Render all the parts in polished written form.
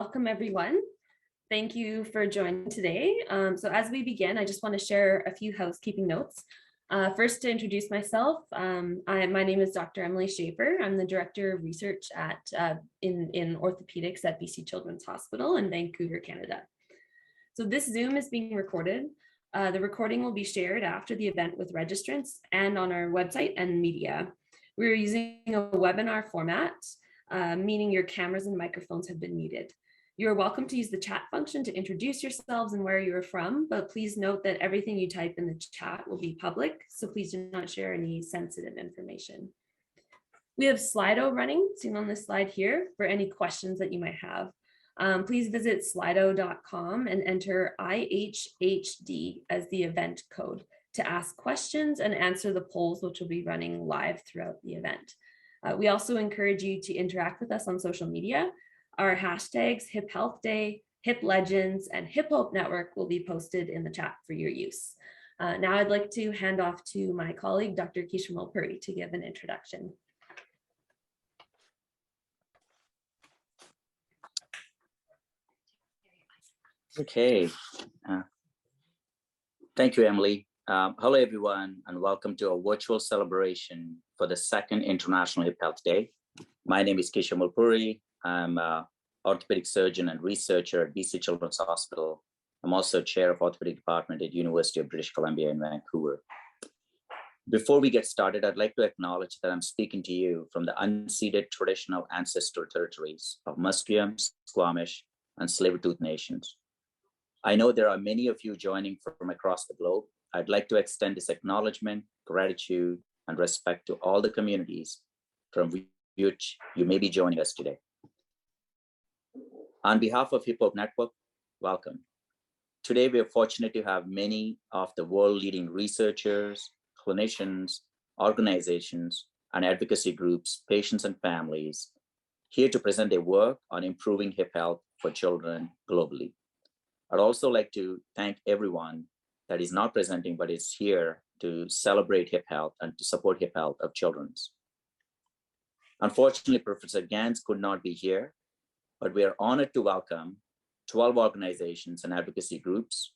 welcome everyone. Thank you for joining today. So as we begin, I just want to share a few housekeeping notes. First, to introduce myself, my name is Dr. Emily Schaefer. I'm the Director of Research in Orthopedics at BC Children's Hospital in Vancouver, Canada. So this Zoom is being recorded. The recording will be shared after the event with registrants and on our website and media. We're using a webinar format, meaning your cameras and microphones have been muted. You're welcome to use the chat function to introduce yourselves and where you're from, but please note that everything you type in the chat will be public, so please do not share any sensitive information. We have Slido running, seen on this slide here, for any questions that you might have. Please visit slido.com and enter IHHD as the event code to ask questions and answer the polls, which will be running live throughout the event. We also encourage you to interact with us on social media. Our hashtags Hip Health Day, Hip Legends, and Hip Hope Network will be posted in the chat for your use. Now I'd like to hand off to my colleague, Dr. Keisha Mulpuri, to give an introduction. Okay. Thank you, Emily. Hello, everyone, and welcome to a virtual celebration for the second International Hip Health Day. My name is Keisha Mulpuri. I'm an orthopedic surgeon and researcher at BC Children's Hospital. I'm also chair of orthopedic department at University of British Columbia in Vancouver. Before we get started, I'd like to acknowledge that I'm speaking to you from the unceded traditional ancestral territories of Musqueam, Squamish, and Tsleil-Waututh nations. I know there are many of you joining from across the globe. I'd like to extend this acknowledgement, gratitude, and respect to all the communities from which you may be joining us today. On behalf of Hip Hope Network, welcome. Today, we are fortunate to have many of the world-leading researchers, clinicians, organizations, and advocacy groups, patients, and families here to present their work on improving hip health for children globally. I'd also like to thank everyone that is not presenting, but is here to celebrate hip health and to support hip health of children. Unfortunately, Professor Gans could not be here, but we are honored to welcome 12 organizations and advocacy groups,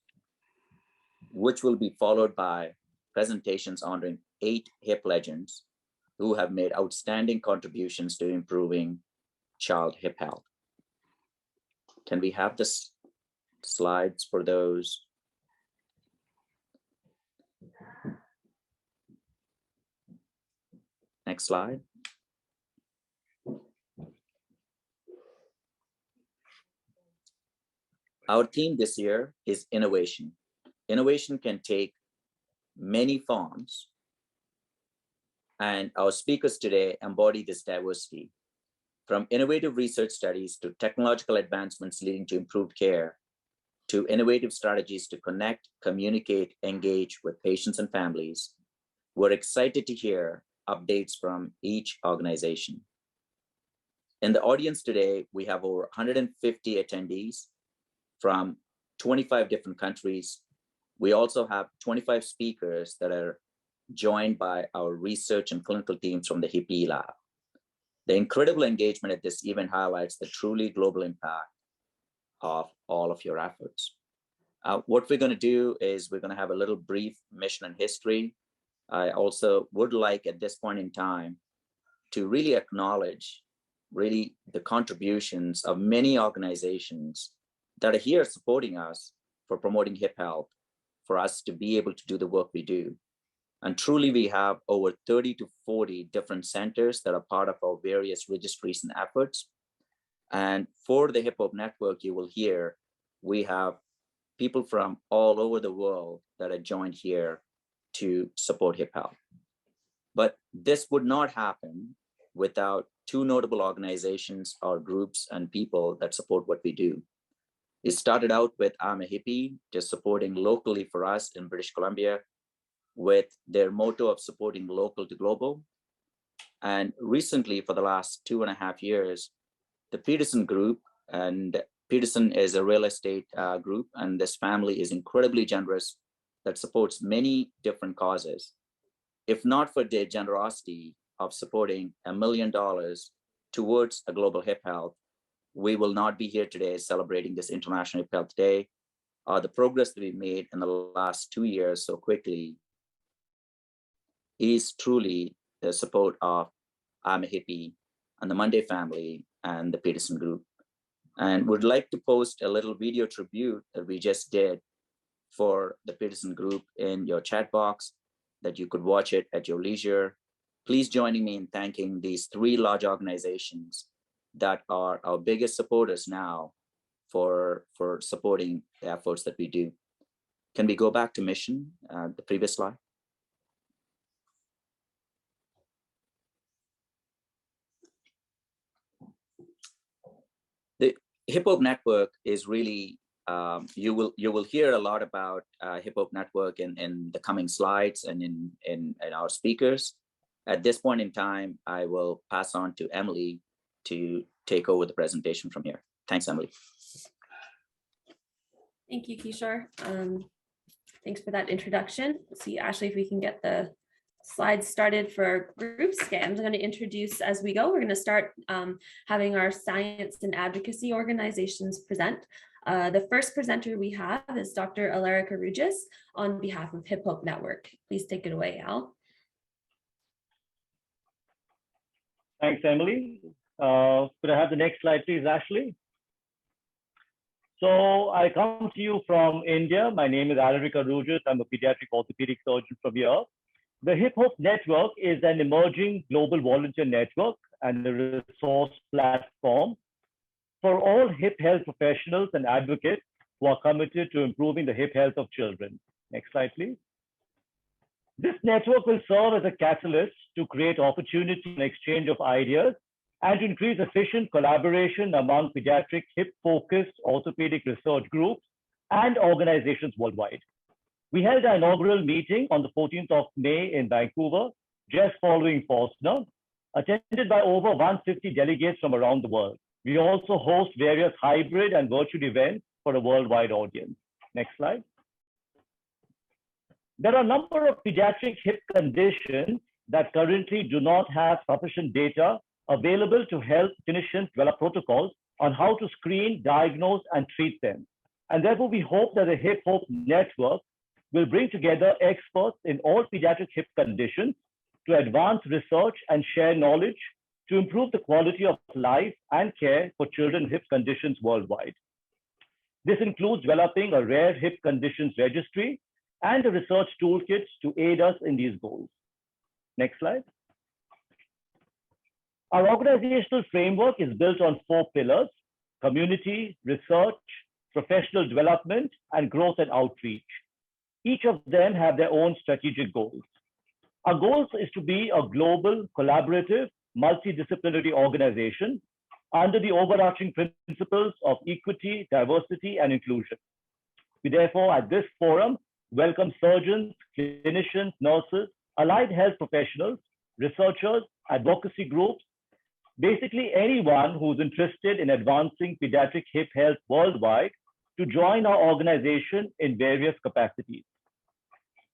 which will be followed by presentations honoring 8 hip legends who have made outstanding contributions to improving child hip health. Can we have the slides for those? Next slide. Our theme this year is innovation. Innovation can take many forms, and our speakers today embody this diversity. From innovative research studies to technological advancements leading to improved care, to innovative strategies to connect, communicate, engage with patients and families, we're excited to hear updates from each organization. In the audience today, we have over 150 attendees from 25 different countries. We also have 25 speakers that are joined by our research and clinical teams from the HIPE lab. The incredible engagement at this event highlights the truly global impact of all of your efforts. What we're going to do is we're going to have a little brief mission and history. I also would like at this point in time to really acknowledge the contributions of many organizations that are here supporting us for promoting hip health, for us to be able to do the work we do. And truly, we have over 30 to 40 different centers that are part of our various registries and efforts. And for the Hip Hope Network, you will hear we have people from all over the world that are joined here to support hip health. But this would not happen without 2 notable organizations or groups and people that support what we do. It started out with I'm a Hippie, just supporting locally for us in British Columbia, with their motto of supporting local to global. And recently, for the last 2.5 years, the Peterson Group, and Peterson is a real estate group, and this family is incredibly generous that supports many different causes. If not for their generosity of supporting $1 million towards a global hip health, we will not be here today celebrating this International Hip Health Day. The progress that we made in the last 2 years so quickly is truly the support of I'm a Hippie and the Monday family and the Peterson Group. And would like to post a little video tribute that we just did for the Peterson Group in your chat box, that you could watch it at your leisure. Please join me in thanking these 3 large organizations that are our biggest supporters now for supporting the efforts that we do. Can we go back to mission, the previous slide? The Hip Hope Network is really, you will hear a lot about Hip Hope Network in the coming slides and in our speakers. At this point in time, I will pass on to Emily to take over the presentation from here. Thanks, Emily. Thank you, Kishore. Thanks for that introduction. Let's see, Ashley, if we can get the slides started for our groups. Okay, I'm going to introduce as we go. We're going to start having our science and advocacy organizations present. The first presenter we have is Dr. Alarica Rugis on behalf of Hip Hope Network. Please take it away, Al. Thanks, Emily. Could I have the next slide, please, Ashley? So I come to you from India. My name is Alarica Rugis. I'm a pediatric orthopedic surgeon from here. The Hip Hope Network is an emerging global volunteer network and a resource platform for all hip health professionals and advocates who are committed to improving the hip health of children. Next slide, please. This network will serve as a catalyst to create opportunity and exchange of ideas and to increase efficient collaboration among pediatric hip-focused orthopedic research groups and organizations worldwide. We held our inaugural meeting on the 14th of May in Vancouver, just following Forstner, attended by over 150 delegates from around the world. We also host various hybrid and virtual events for a worldwide audience. Next slide. There are a number of pediatric hip conditions that currently do not have sufficient data available to help clinicians develop protocols on how to screen, diagnose, and treat them. And therefore, we hope that the Hip Hope Network will bring together experts in all pediatric hip conditions to advance research and share knowledge to improve the quality of life and care for children with hip conditions worldwide. This includes developing a rare hip conditions registry and a research toolkit to aid us in these goals. Next slide. Our organizational framework is built on 4 pillars: community, research, professional development, and growth and outreach. Each of them have their own strategic goals. Our goal is to be a global, collaborative, multidisciplinary organization under the overarching principles of equity, diversity, and inclusion. We therefore, at this forum, welcome surgeons, clinicians, nurses, allied health professionals, researchers, advocacy groups, basically anyone who's interested in advancing pediatric hip health worldwide to join our organization in various capacities.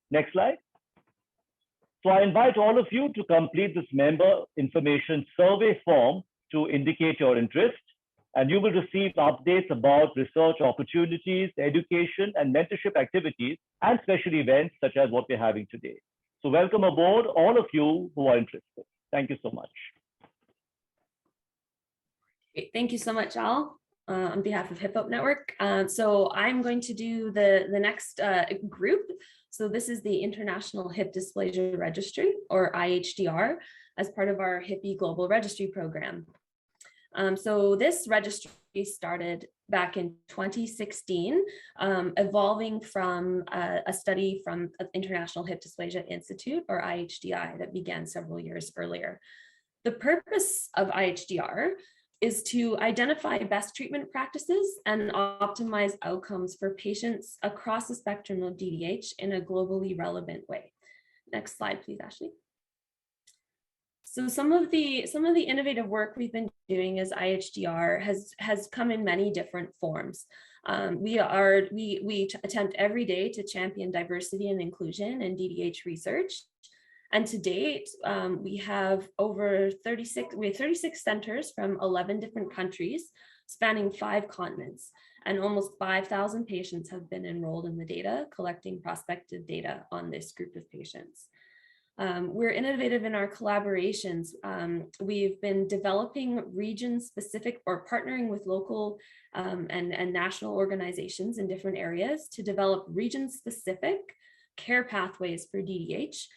Next slide. So I invite all of you to complete this member information survey form to indicate your interest, and you will receive updates about research opportunities, education, and mentorship activities, and special events such as what we're having today. So welcome aboard, all of you who are interested. Thank you so much. Great. Thank you so much, Al, on behalf of Hip Hope Network. So I'm going to do the next group. So this is the International Hip Dysplasia Registry, or IHDR, as part of our HIPPY Global Registry Program. So this registry started back in 2016, evolving from a study from International Hip Dysplasia Institute, or IHDI, that began several years earlier. The purpose of IHDR is to identify best treatment practices and optimize outcomes for patients across the spectrum of DDH in a globally relevant way. Next slide, please, Ashley. So some of the innovative work we've been doing as IHDR has come in many different forms. We attempt every day to champion diversity and inclusion in DDH research. And to date, we have 36 centers from 11 different countries spanning 5 continents, and almost 5,000 patients have been enrolled in the data, collecting prospective data on this group of patients. We're innovative in our collaborations. We've been developing region-specific or partnering with local and national organizations in different areas to develop region-specific care pathways for DDH.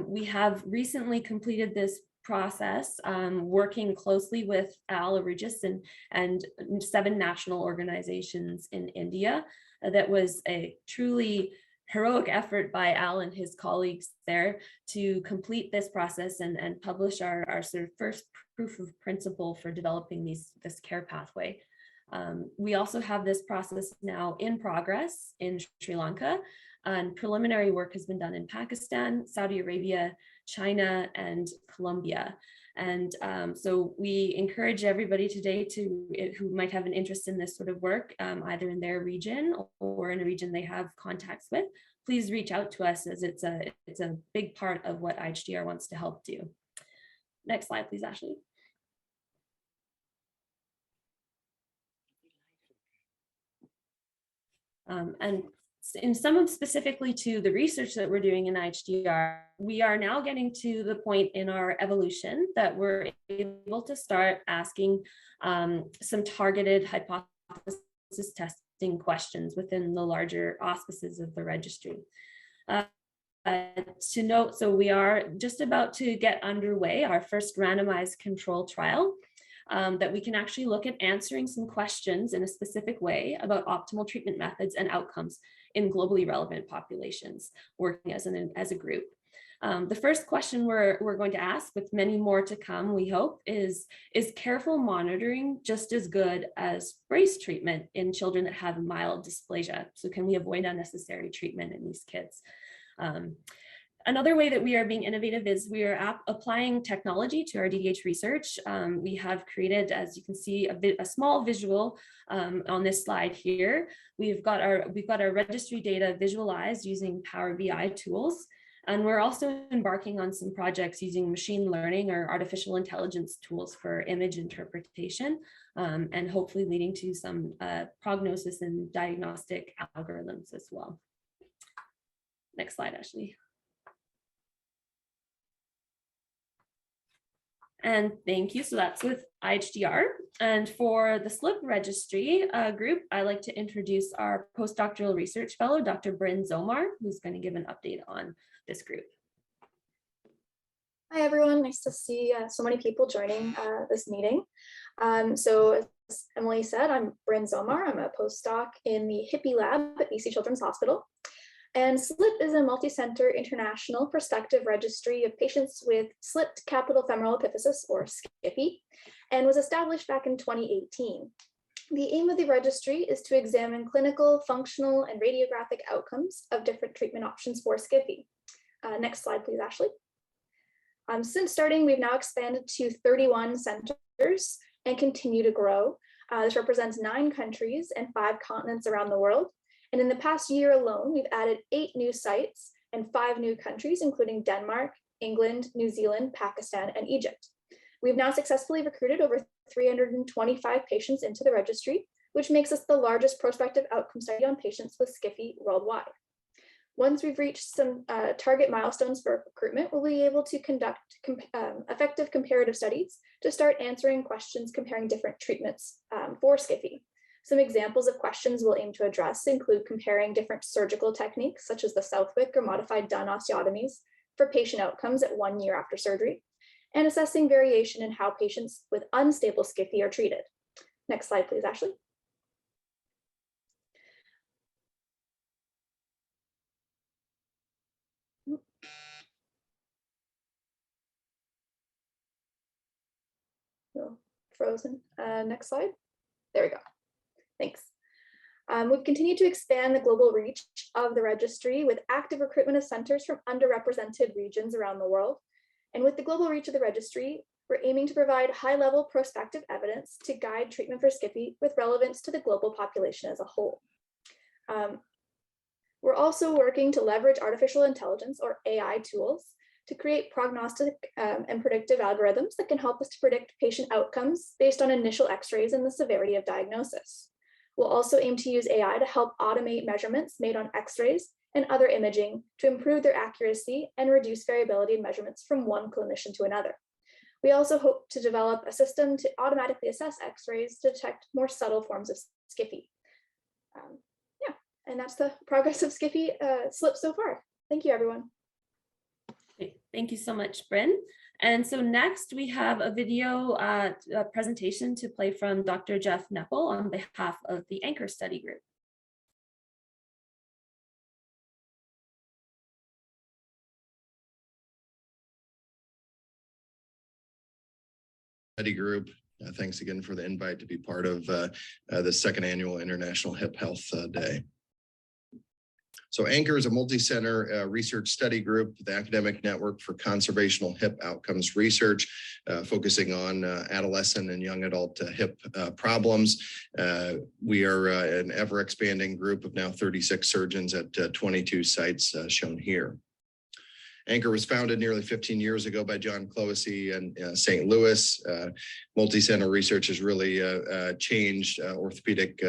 We have recently completed this process, working closely with Al Arijis and 7 national organizations in India. That was a truly heroic effort by Al and his colleagues there to complete this process and publish our sort of first proof of principle for developing this care pathway. We also have this process now in progress in Sri Lanka, and preliminary work has been done in Pakistan, Saudi Arabia, China, and Colombia. And so we encourage everybody today who might have an interest in this sort of work, either in their region or in a region they have contacts with, please reach out to us, as it's a big part of what IHDR wants to help do. Next slide, please, Ashley. And in some specifically to the research that we're doing in IHDR, we are now getting to the point in our evolution that we're able to start asking some targeted hypothesis testing questions within the larger auspices of the registry. To note, so we are just about to get underway our first randomized control trial. That we can actually look at answering some questions in a specific way about optimal treatment methods and outcomes in globally relevant populations working as a group. The first question we're going to ask, with many more to come, we hope, is careful monitoring just as good as brace treatment in children that have mild dysplasia? So can we avoid unnecessary treatment in these kids? Another way that we are being innovative is we are applying technology to our DDH research. We have created, as you can see, a small visual on this slide here. We've got our registry data visualized using Power BI tools. And we're also embarking on some projects using machine learning or artificial intelligence tools for image interpretation, and hopefully leading to some prognosis and diagnostic algorithms as well. Next slide, Ashley. And thank you. So that's with IHDR. And for the SLIP registry group, I'd like to introduce our postdoctoral research fellow, Dr. Bryn Zomar, who's going to give an update on this group. Hi, everyone. Nice to see so many people joining this meeting. So as Emily said, I'm Bryn Zomar. I'm a postdoc in the HIPPY lab at BC Children's Hospital. And SLIP is a multi-center international prospective registry of patients with slipped capital femoral epiphysis, or SCFE, and was established back in 2018. The aim of the registry is to examine clinical, functional, and radiographic outcomes of different treatment options for SCFE. Next slide, please, Ashley. Since starting, we've now expanded to 31 centers and continue to grow. This represents 9 countries and 5 continents around the world. And in the past year alone, we've added 8 new sites and 5 new countries, including Denmark, England, New Zealand, Pakistan, and Egypt. We've now successfully recruited over 325 patients into the registry, which makes us the largest prospective outcome study on patients with SCFE worldwide. Once we've reached some target milestones for recruitment, we'll be able to conduct effective comparative studies to start answering questions comparing different treatments for SCFE. Some examples of questions we'll aim to address include comparing different surgical techniques, such as the Southwick or modified Dunn osteotomies, for patient outcomes at 1 year after surgery, and assessing variation in how patients with unstable SCFE are treated. Next slide, please, Ashley. No, frozen. Next slide. There we go. Thanks. We've continued to expand the global reach of the registry with active recruitment of centers from underrepresented regions around the world. And with the global reach of the registry, we're aiming to provide high-level prospective evidence to guide treatment for SCFE with relevance to the global population as a whole. We're also working to leverage artificial intelligence, or AI tools, to create prognostic and predictive algorithms that can help us to predict patient outcomes based on initial X-rays and the severity of diagnosis. We'll also aim to use AI to help automate measurements made on X-rays and other imaging to improve their accuracy and reduce variability in measurements from one clinician to another. We also hope to develop a system to automatically assess X-rays to detect more subtle forms of SCFE. Yeah, and that's the progress of SCFE SLP so far. Thank you, everyone. Great. Thank you so much, Bryn. And so next we have a video presentation to play from Dr. Jeff Nepple on behalf of the Anchor Study Group. Study group. Thanks again for the invite to be part of the second annual International Hip Health Day. So Anchor is a multi-center research study group, the academic network for conservational hip outcomes research, focusing on adolescent and young adult hip problems. We are an ever expanding group of now 36 surgeons at 22 sites shown here. Anchor was founded nearly 15 years ago by John Clohessy in St. Louis. Multi-center research has really changed orthopedic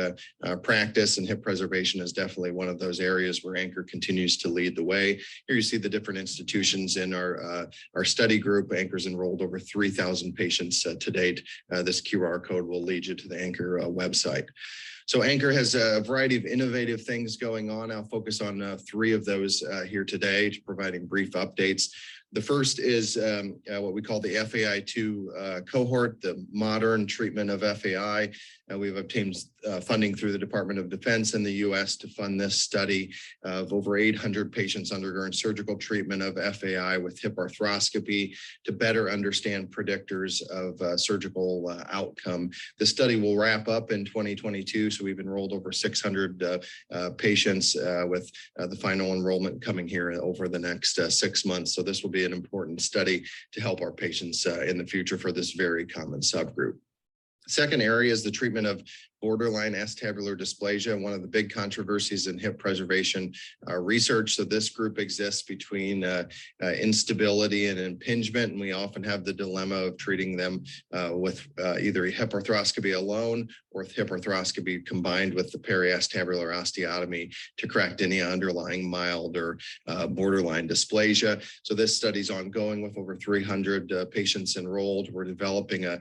practice, and hip preservation is definitely one of those areas where Anchor continues to lead the way. Here you see the different institutions in our study group. Anchor's enrolled over 3,000 patients to date. This QR code will lead you to the Anchor website. So Anchor has a variety of innovative things going on. I'll focus on 3 of those here today, providing brief updates. The first is what we call the FAI2 cohort, the modern treatment of FAI. We've obtained funding through the Department of Defense in the U.S. to fund this study of over 800 patients undergoing surgical treatment of FAI with hip arthroscopy to better understand predictors of surgical outcome. The study will wrap up in 2022, so we've enrolled over 600 patients with the final enrollment coming here over the next 6 months. So this will be an important study to help our patients in the future for this very common subgroup. Second area is the treatment of borderline acetabular dysplasia, one of the big controversies in hip preservation research. So this group exists between instability and impingement, and we often have the dilemma of treating them with either hip arthroscopy alone or hip arthroscopy combined with the periacetabular osteotomy to correct any underlying mild or borderline dysplasia. So this study is ongoing with over 300 patients enrolled. We're developing a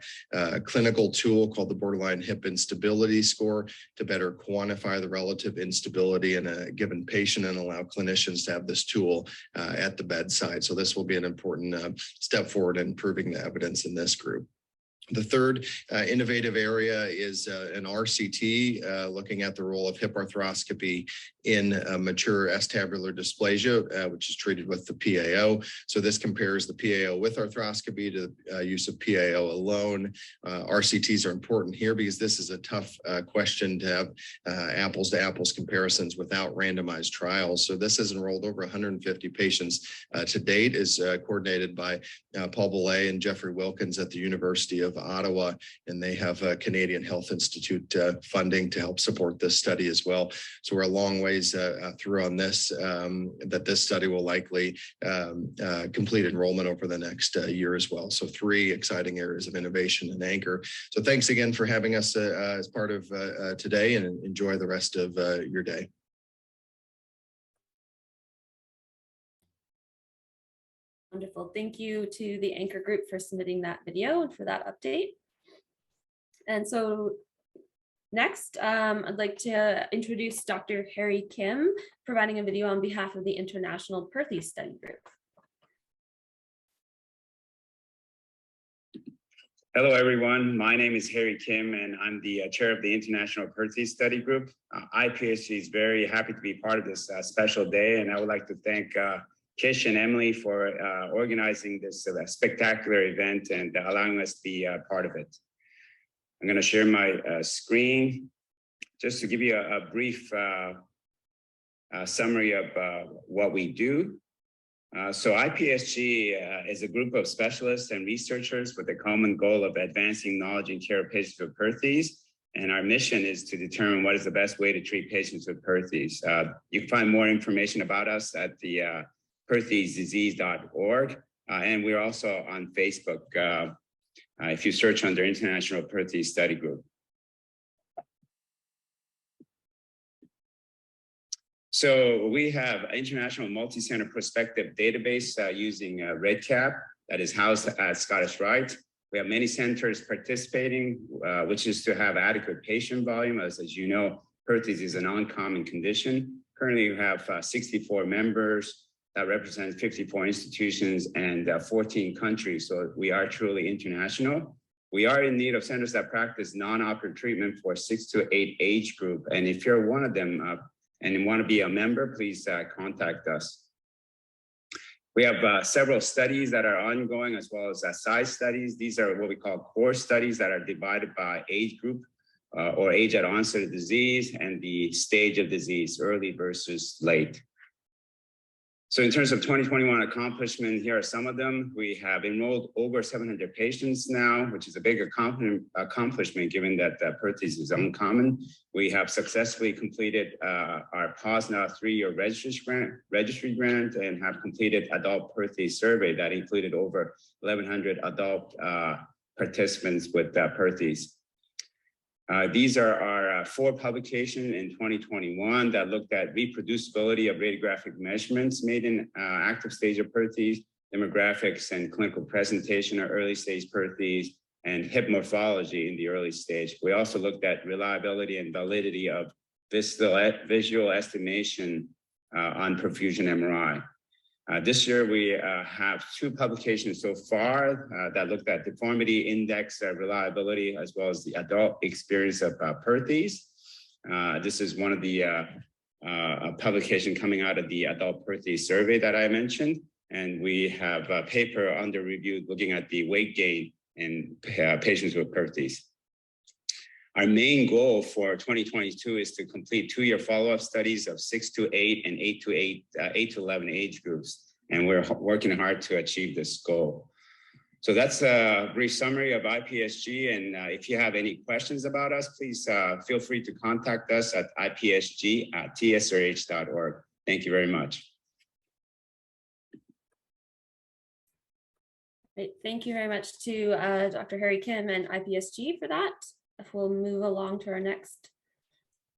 clinical tool called the Borderline Hip Instability Score to better quantify the relative instability in a given patient and allow clinicians to have this tool at the bedside. So this will be an important step forward in improving the evidence in this group. The third innovative area is an RCT, looking at the role of hip arthroscopy in mature acetabular dysplasia, which is treated with the PAO. So this compares the PAO with arthroscopy to the use of PAO alone. RCTs are important here because this is a tough question to have apples to apples comparisons without randomized trials. So this has enrolled over 150 patients to date, is coordinated by Paul Boulay and Jeffrey Wilkins at the University of Ottawa, and they have Canadian Health Institute funding to help support this study as well. So we're a long ways through on this, that this study will likely complete enrollment over the next year as well. So 3 exciting areas of innovation in Anchor. So thanks again for having us as part of today, and enjoy the rest of your day. Wonderful. Thank you to the Anchor Group for submitting that video and for that update. And so next, I'd like to introduce Dr. Harry Kim, providing a video on behalf of the International Perthes Study Group. Hello, everyone. My name is Harry Kim, and I'm the chair of the International Perthes Study Group. IPSG is very happy to be part of this special day, and I would like to thank Kish and Emily for organizing this spectacular event and allowing us to be part of it. I'm going to share my screen just to give you a brief summary of what we do. So IPSG is a group of specialists and researchers with the common goal of advancing knowledge and care of patients with Perthes. And our mission is to determine what is the best way to treat patients with Perthes. You can find more information about us at the perthesdisease.org. And we're also on Facebook if you search under International Perthes Study Group. So we have international multi-center prospective database using REDCap that is housed at Scottish Rite. We have many centers participating, which is to have adequate patient volume. As you know, Perthes is an uncommon condition. Currently, we have 64 members that represent 54 institutions and 14 countries. So we are truly international. We are in need of centers that practice non-operative treatment for 6 to 8 age group. And if you're one of them and you want to be a member, please contact us. We have several studies that are ongoing, as well as size studies. These are what we call core studies that are divided by age group or age at onset of disease and the stage of disease, early versus late. So in terms of 2021 accomplishment, here are some of them. We have enrolled over 700 patients now, which is a big accomplishment given that Perthes is uncommon. We have successfully completed our POSNA 3-year registry grant and have completed adult Perthes survey that included over 1,100 adult participants with Perthes. These are our 4 publications in 2021 that looked at reproducibility of radiographic measurements made in active stage of Perthes, demographics and clinical presentation of early stage Perthes, and hip morphology in the early stage. We also looked at reliability and validity of visual estimation on perfusion MRI. This year, we have 2 publications so far that looked at deformity index reliability, as well as the adult experience of Perthes. This is one of the publication coming out of the adult Perthes survey that I mentioned. And we have a paper under review looking at the weight gain in patients with Perthes. Our main goal for 2022 is to complete 2-year follow-up studies of 6 to 8 and 8 to 11 age groups. And we're working hard to achieve this goal. So that's a brief summary of IPSG. And if you have any questions about us, please feel free to contact us at ipsg@tsrh.org. Thank you very much. Great. Thank you very much to Dr. Harry Kim and IPSG for that. We'll move along to our next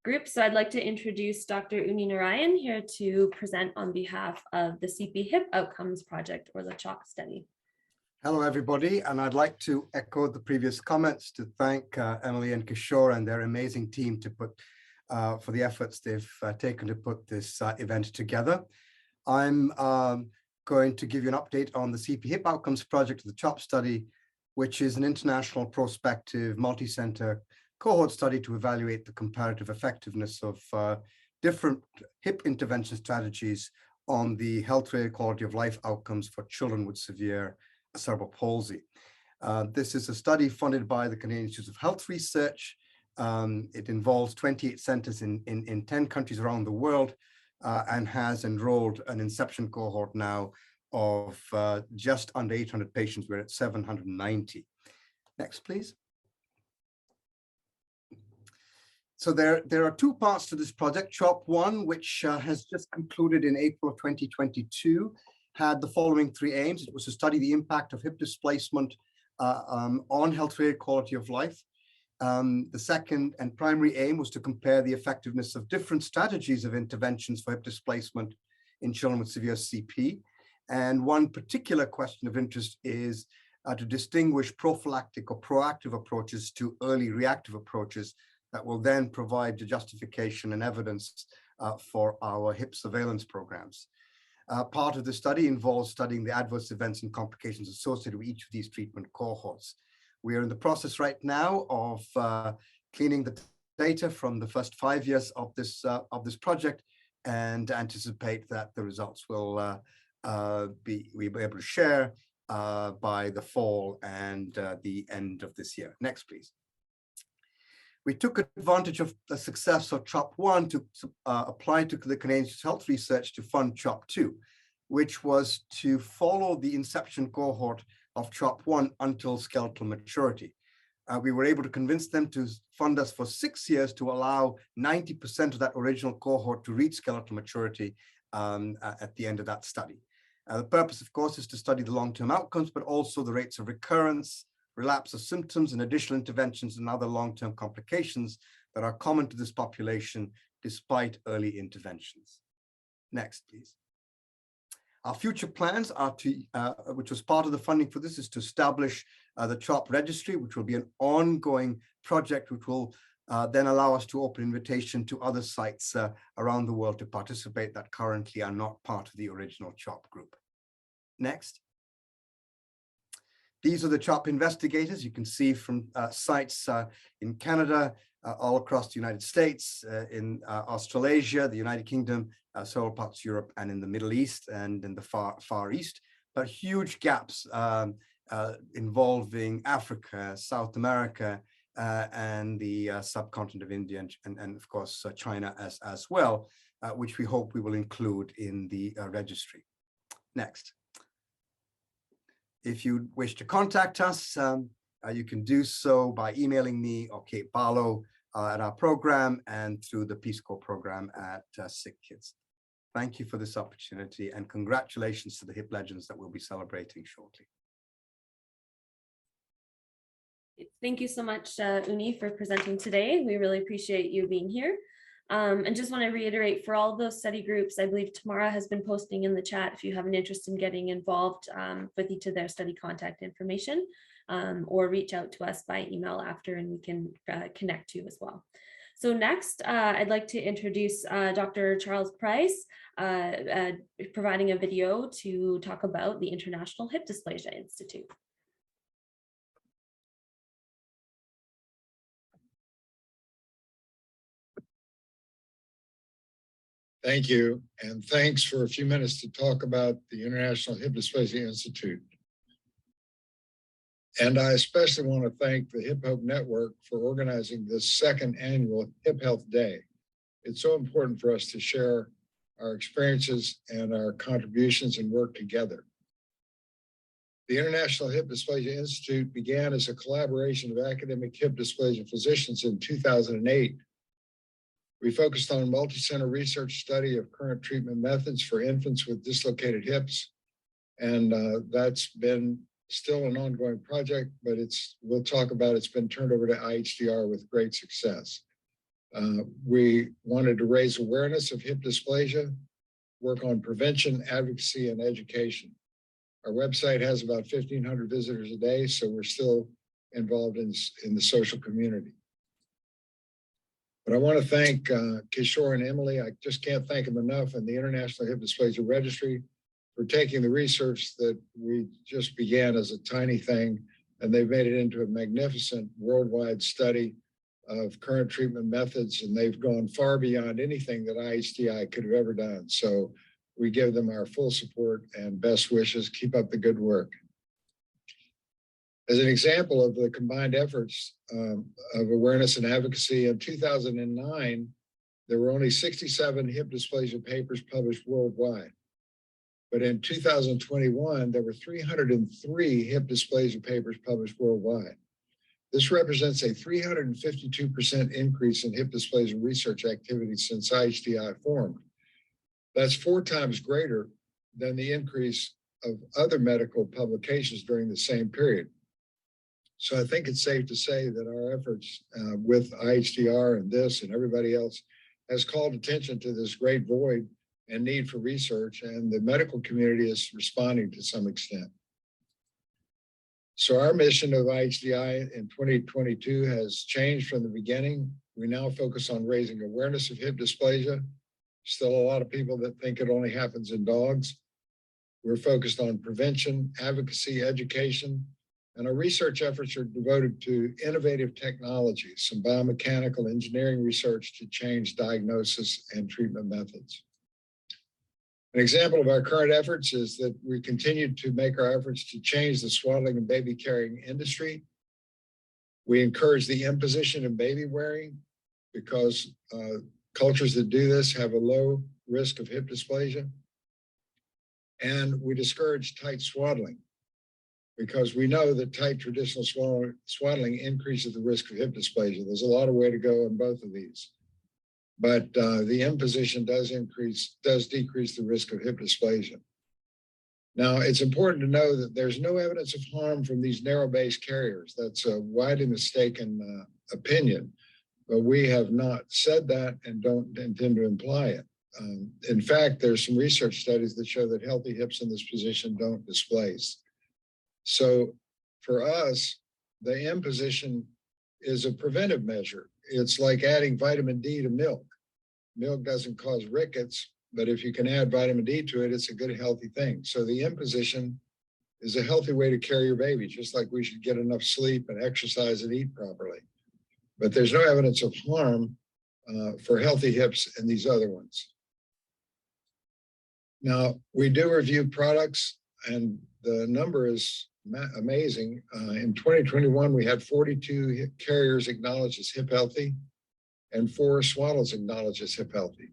group. So I'd like to introduce Dr. Uni Narayan here to present on behalf of the CP Hip Outcomes Project, or the CHOP study. Hello, everybody. And I'd like to echo the previous comments to thank Emily and Kishore and their amazing team to for the efforts they've taken to put this event together. I'm going to give you an update on the CP Hip Outcomes Project, the CHOP study, which is an international prospective multi-center cohort study to evaluate the comparative effectiveness of different hip intervention strategies on the health-related quality of life outcomes for children with severe cerebral palsy. This is a study funded by the Canadian Institute of Health Research. It involves 28 centers in 10 countries around the world and has enrolled an inception cohort now of just under 800 patients. We're at 790. Next, please. So there are 2 parts to this project. CHOP 1, which has just concluded in April of 2022, had the following 3 aims. It was to study the impact of hip displacement on health-related quality of life. The second and primary aim was to compare the effectiveness of different strategies of interventions for hip displacement in children with severe CP. And one particular question of interest is to distinguish prophylactic or proactive approaches to early reactive approaches that will then provide the justification and evidence for our hip surveillance programs. Part of the study involves studying the adverse events and complications associated with each of these treatment cohorts. We are in the process right now of cleaning the data from the first 5 years of this project, and anticipate that the results will we'll be able to share by the fall and the end of this year. Next, please. We took advantage of the success of CHOP 1 to apply to the Canadian Institute of Health Research to fund CHOP 2, which was to follow the inception cohort of CHOP 1 until skeletal maturity. We were able to convince them to fund us for 6 years to allow 90% of that original cohort to reach skeletal maturity at the end of that study. The purpose, of course, is to study the long-term outcomes, but also the rates of recurrence, relapse of symptoms, and additional interventions and other long-term complications that are common to this population despite early interventions. Next, please. Our future plans are to, which was part of the funding for this, is to establish the CHOP registry, which will be an ongoing project, which will then allow us to open invitation to other sites around the world to participate that currently are not part of the original CHOP group. Next. These are the CHOP investigators. You can see from sites in Canada, all across the United States, in Australasia, the United Kingdom, several parts of Europe, and in the Middle East and in the Far East, but huge gaps involving Africa, South America, and the subcontinent of India, and of course China as well, which we hope we will include in the registry. Next. If you wish to contact us, you can do so by emailing me or Kate Barlow at our program and through the Peace Corps program at Sick Kids. Thank you for this opportunity, and congratulations to the HIP legends that we'll be celebrating shortly. Thank you so much, Uni, for presenting today. We really appreciate you being here. And just want to reiterate, for all those study groups, I believe Tamara has been posting in the chat if you have an interest in getting involved with each of their study contact information, or reach out to us by email after and we can connect you as well. So next, I'd like to introduce Dr. Charles Price, providing a video to talk about the International Hip Dysplasia Institute. Thank you, and thanks for a few minutes to talk about the International Hip Dysplasia Institute. And I especially want to thank the Hip Hope Network for organizing this second annual Hip Health Day. It's so important for us to share our experiences and our contributions and work together. The International Hip Dysplasia Institute began as a collaboration of academic hip dysplasia physicians in 2008. We focused on multi-center research study of current treatment methods for infants with dislocated hips. And that's been still an ongoing project, but we'll talk about it's been turned over to IHDR with great success. We wanted to raise awareness of hip dysplasia, work on prevention, advocacy, and education. Our website has about 1,500 visitors a day, so we're still involved in the social community. But I want to thank Kishore and Emily. I just can't thank them enough, and the International Hip Dysplasia Registry for taking the research that we just began as a tiny thing, and they've made it into a magnificent worldwide study of current treatment methods, and they've gone far beyond anything that IHDI could have ever done. So we give them our full support and best wishes. Keep up the good work. As an example of the combined efforts of awareness and advocacy, in 2009, there were only 67 hip dysplasia papers published worldwide. But in 2021, there were 303 hip dysplasia papers published worldwide. This represents a 352% increase in hip dysplasia research activity since IHDI formed. That's 4 times greater than the increase of other medical publications during the same period. So I think it's safe to say that our efforts with IHDR and this and everybody else has called attention to this great void and need for research, and the medical community is responding to some extent. So our mission of IHDI in 2022 has changed from the beginning. We now focus on raising awareness of hip dysplasia. Still a lot of people that think it only happens in dogs. We're focused on prevention, advocacy, education, and our research efforts are devoted to innovative technologies, some biomechanical engineering research to change diagnosis and treatment methods. An example of our current efforts is that we continue to make our efforts to change the swaddling and baby carrying industry. We encourage the imposition of baby wearing because cultures that do this have a low risk of hip dysplasia. And we discourage tight swaddling because we know that tight traditional swaddling increases the risk of hip dysplasia. There's a lot of way to go in both of these. But the imposition does decrease the risk of hip dysplasia. Now, it's important to know that there's no evidence of harm from these narrow-base carriers. That's a widely mistaken opinion, but we have not said that and don't intend to imply it. In fact, there's some research studies that show that healthy hips in this position don't displace. So for us, the M position is a preventive measure. It's like adding vitamin D to milk. Milk doesn't cause rickets, but if you can add vitamin D to it, it's a good, healthy thing. So the M position is a healthy way to carry your baby, just like we should get enough sleep and exercise and eat properly. But there's no evidence of harm for healthy hips in these other ones. Now, we do review products, and the number is amazing. In 2021, we had 42 carriers acknowledged as hip healthy and 4 swaddles acknowledged as hip healthy.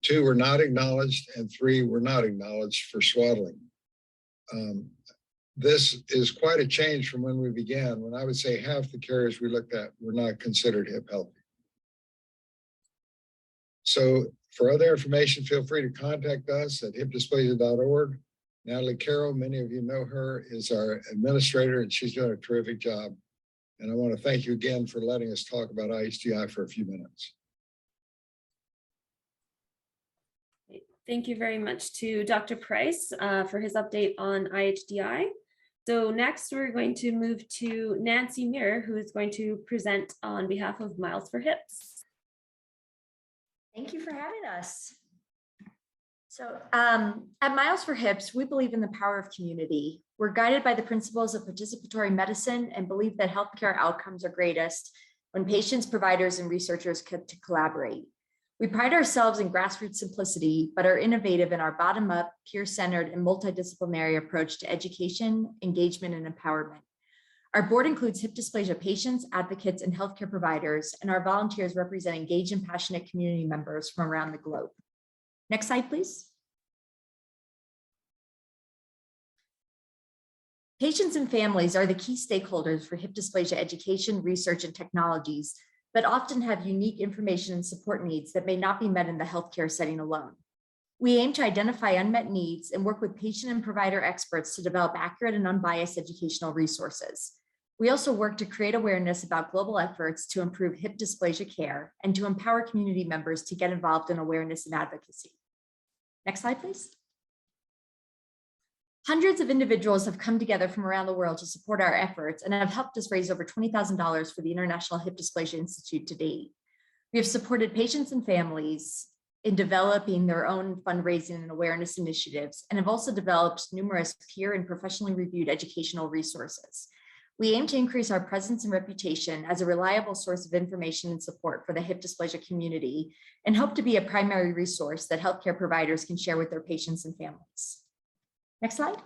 2 were not acknowledged and 3 were not acknowledged for swaddling. This is quite a change from when we began, when I would say half the carriers we looked at were not considered hip healthy. So for other information, feel free to contact us at hipdysplasia.org. Natalie Carroll, many of you know her, is our administrator, and she's doing a terrific job. And I want to thank you again for letting us talk about IHDI for a few minutes. Thank you very much to Dr. Price for his update on IHDI. So next, we're going to move to Nancy Muir, who is going to present on behalf of Miles for Hips. Thank you for having us. So at Miles for Hips, we believe in the power of community. We're guided by the principles of participatory medicine and believe that healthcare outcomes are greatest when patients, providers, and researchers get to collaborate. We pride ourselves in grassroots simplicity, but are innovative in our bottom-up, peer-centered, and multidisciplinary approach to education, engagement, and empowerment. Our board includes hip dysplasia patients, advocates, and healthcare providers, and our volunteers represent engaged and passionate community members from around the globe. Next slide, please. Patients and families are the key stakeholders for hip dysplasia education, research, and technologies, but often have unique information and support needs that may not be met in the healthcare setting alone. We aim to identify unmet needs and work with patient and provider experts to develop accurate and unbiased educational resources. We also work to create awareness about global efforts to improve hip dysplasia care and to empower community members to get involved in awareness and advocacy. Next slide, please. Hundreds of individuals have come together from around the world to support our efforts and have helped us raise over $20,000 for the International Hip Dysplasia Institute to date. We have supported patients and families in developing their own fundraising and awareness initiatives, and have also developed numerous peer and professionally reviewed educational resources. We aim to increase our presence and reputation as a reliable source of information and support for the hip dysplasia community, and hope to be a primary resource that healthcare providers can share with their patients and families. Next slide.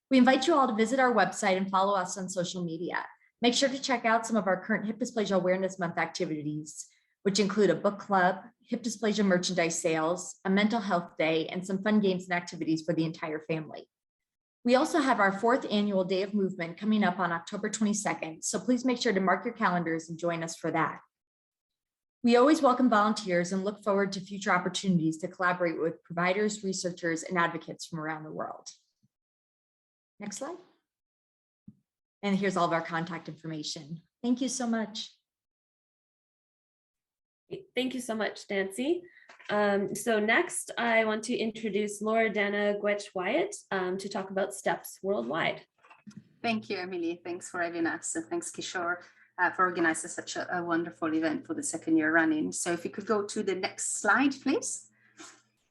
We invite you all to visit our website and follow us on social media. Make sure to check out some of our current Hip Dysplasia Awareness Month activities, which include a book club, hip dysplasia merchandise sales, a mental health day, and some fun games and activities for the entire family. We also have our 4th annual Day of Movement coming up on October 22nd, so please make sure to mark your calendars and join us for that. We always welcome volunteers and look forward to future opportunities to collaborate with providers, researchers, and advocates from around the world. Next slide. And here's all of our contact information. Thank you so much. Thank you so much, Nancy. So next, I want to introduce Laura Dana Gwetch-Wyatt to talk about STEPS worldwide. Thank you, Emily. Thanks for having us. And thanks, Kishore, for organizing such a wonderful event for the 2nd year running. So if you could go to the next slide, please.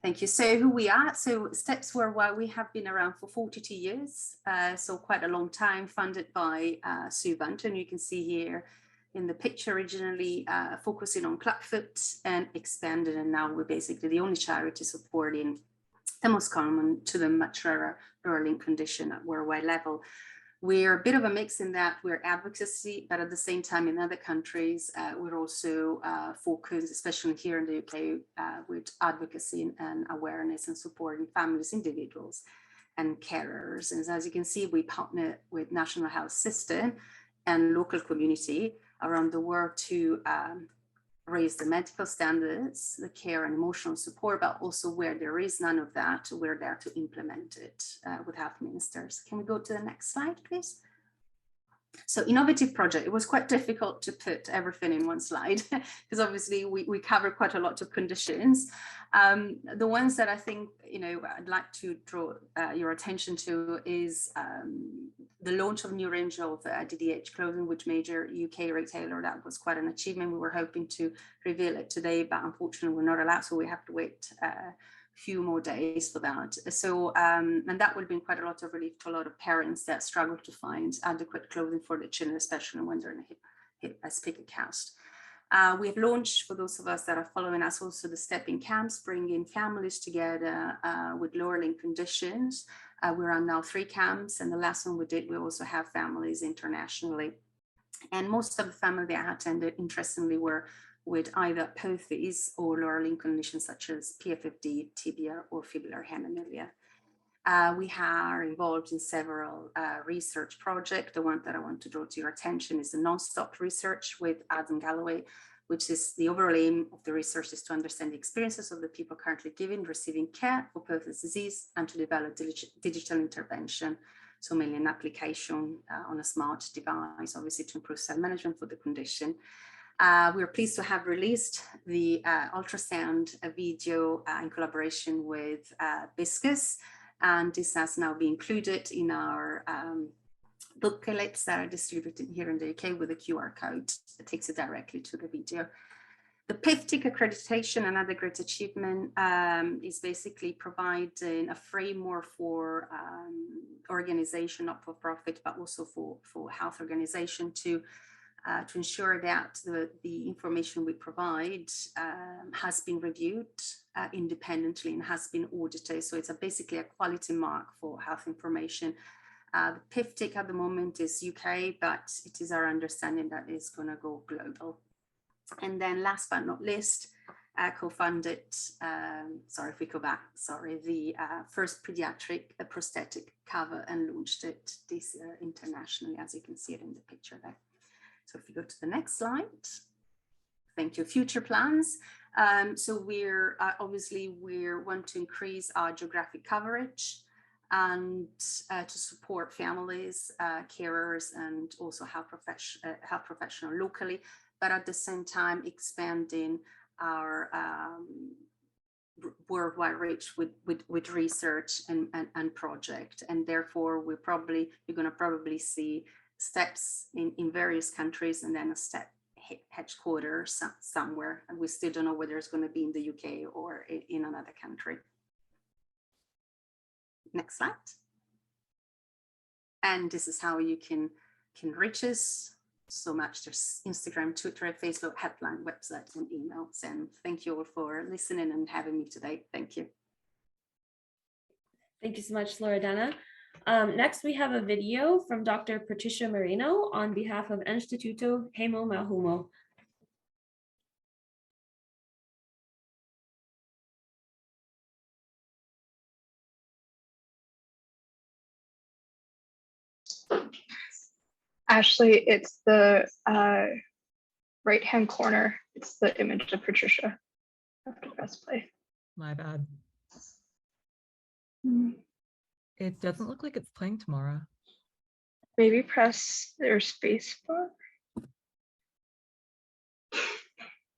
Thank you. So who we are, so STEPS Worldwide, we have been around for 42 years, so quite a long time, funded by Suvant, and you can see here in the picture originally focusing on clubfoot and expanded, and now we're basically the only charity supporting the most common to the much rarer Berlin condition at worldwide level. We're a bit of a mix in that we're advocacy, but at the same time in other countries, we're also focused, especially here in the UK, with advocacy and awareness and supporting families, individuals, and carers. And as you can see, we partner with national health system and local community around the world to raise the medical standards, the care and emotional support, but also where there is none of that, we're there to implement it with health ministers. Can we go to the next slide, please? So innovative project, it was quite difficult to put everything in one slide because obviously we cover quite a lot of conditions. The ones that I think, I'd like to draw your attention to is the launch of a new range of DDH clothing with major UK retailer. That was quite an achievement. We were hoping to reveal it today, but unfortunately we're not allowed, so we have to wait few more days for that. So, and that would bring quite a lot of relief to a lot of parents that struggle to find adequate clothing for their children, especially when they're in a speaker cast. We have launched, for those of us that are following us, also the Stepping Camps, bringing families together with lower link conditions. We run now 3 camps, and the last one we did, we also have families internationally. And most of the families that I attended, interestingly, were with either apophyses or lower limb conditions such as PFFD, tibia, or fibular hemimelia. We are involved in several research projects. The one that I want to draw to your attention is the non-stop research with Adam Galloway, which is the overall aim of the research is to understand the experiences of the people currently receiving care for Perthes disease and to develop digital intervention. So mainly an application on a smart device, obviously to improve cell management for the condition. We're pleased to have released the ultrasound video in collaboration with Viscus, and this has now been included in our booklets that are distributed here in the UK with a QR code that takes it directly to the video. The PIFTIC accreditation, another great achievement, is basically providing a framework for organization, not for profit, but also for health organization to ensure that the information we provide has been reviewed independently and has been audited. So it's basically a quality mark for health information. The PIFTIC at the moment is UK, but it is our understanding that it's going to go global. And then last but not least, co-funded, sorry if we go back, sorry, the first pediatric prosthetic cover and launched it this year internationally, as you can see it in the picture there. So if you go to the next slide, thank you. Future plans. So we're obviously we want to increase our geographic coverage and to support families, carers, and also health professional locally, but at the same time expanding our worldwide reach with research and project. And therefore you're going to probably see steps in various countries and then a step headquarters somewhere. And we still don't know whether it's going to be in the UK or in another country. Next slide. And this is how you can reach us. So much. There's Instagram, Twitter, Facebook, helpline, website, and emails. And thank you all for listening and having me today. Thank you. Thank you so much, Loredana. Next, we have a video from Dr. Patricia Marino on behalf of Instituto Hemo Malhumo. Ashley, it's the right-hand corner. It's the image of Patricia. I have to press play. My bad. Mm. It doesn't look like it's playing tomorrow. Maybe press their space bar.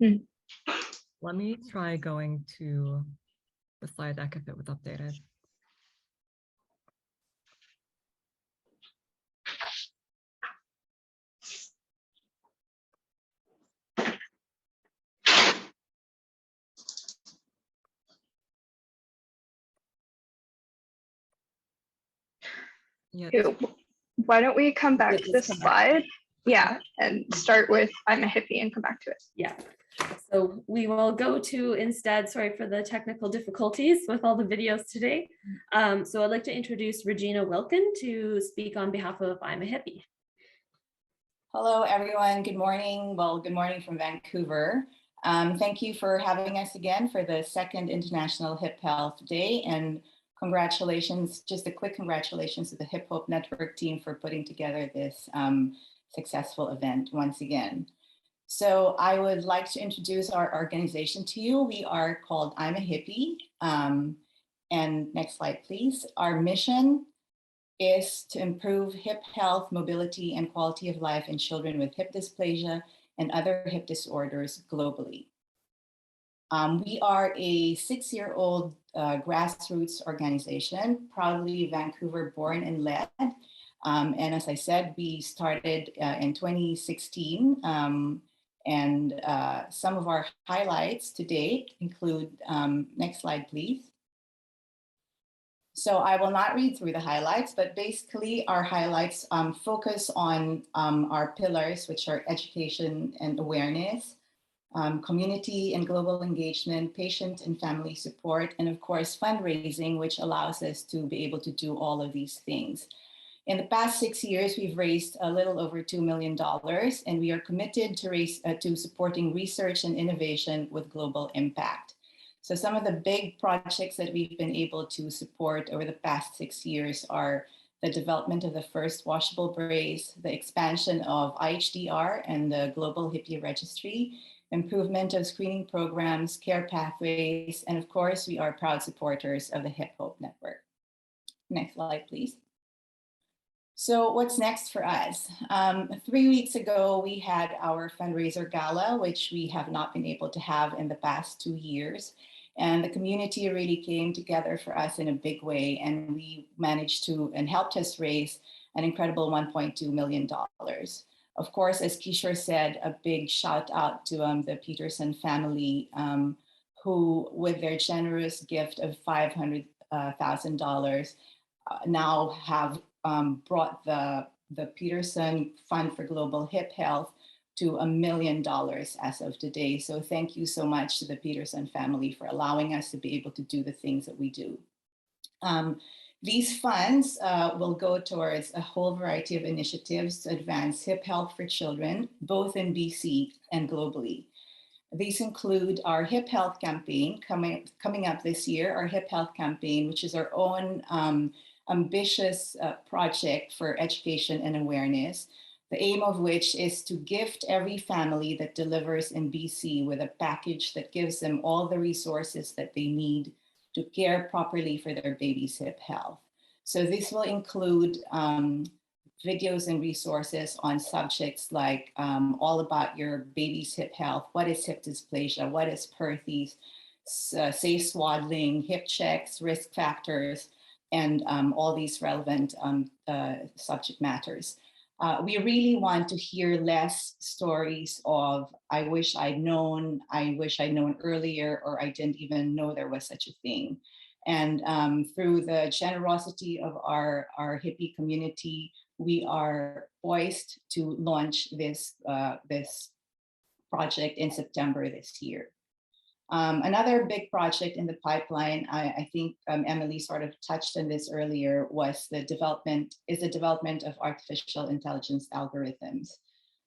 Let me try going to the slide deck if it was updated. Yeah. Why don't we come back to this slide? Yeah, and start with I'm a hippie and come back to it. Yeah. So we will go to instead, sorry for the technical difficulties with all the videos today. So I'd like to introduce Regina Wilkin to speak on behalf of I'm a Hippie. Hello, everyone. Good morning. Well, good morning from Vancouver. Thank you for having us again for the second International Hip Health Day, and congratulations, just a quick congratulations to the Hip Hope Network team for putting together this successful event once again. So I would like to introduce our organization to you. We are called I'm a Hippie. And next slide, please. Our mission is to improve hip health, mobility, and quality of life in children with hip dysplasia and other hip disorders globally. We are a 6-year-old grassroots organization, proudly Vancouver born and led. And as I said, we started in 2016. And some of our highlights to date include, next slide, please. So I will not read through the highlights, but basically our highlights focus on our pillars, which are education and awareness, community and global engagement, patient and family support, and of course, fundraising, which allows us to be able to do all of these things. In the past 6 years, we've raised a little over $2 million, and we are committed to supporting research and innovation with global impact. So some of the big projects that we've been able to support over the past 6 years are the development of the first washable brace, the expansion of IHDR and the Global Hippie Registry, improvement of screening programs, care pathways, and of course, we are proud supporters of the Hip Hope Network. Next slide, please. So what's next for us? 3 weeks ago, we had our fundraiser gala, which we have not been able to have in the past 2 years. And the community really came together for us in a big way. And we managed to and helped us raise an incredible $1.2 million. Of course, as Kishore said, a big shout out to the Peterson family, who with their generous gift of $500,000 now have brought the Peterson Fund for Global Hip Health to $1 million as of today. So thank you so much to the Peterson family for allowing us to be able to do the things that we do. These funds will go towards a whole variety of initiatives to advance hip health for children, both in BC and globally. These include our Hip Health campaign coming up this year, our Hip Health campaign, which is our own ambitious project for education and awareness, the aim of which is to gift every family that delivers in BC with a package that gives them all the resources that they need to care properly for their baby's hip health. So this will include videos and resources on subjects like all about your baby's hip health, what is hip dysplasia, what is Perthes, safe swaddling, hip checks, risk factors, and all these relevant subject matters. We really want to hear less stories of, I wish I'd known earlier, or I didn't even know there was such a thing. And through the generosity of our hippie community, we are poised to launch this project in September this year. Another big project in the pipeline, I think Emily sort of touched on this earlier, was the development of artificial intelligence algorithms.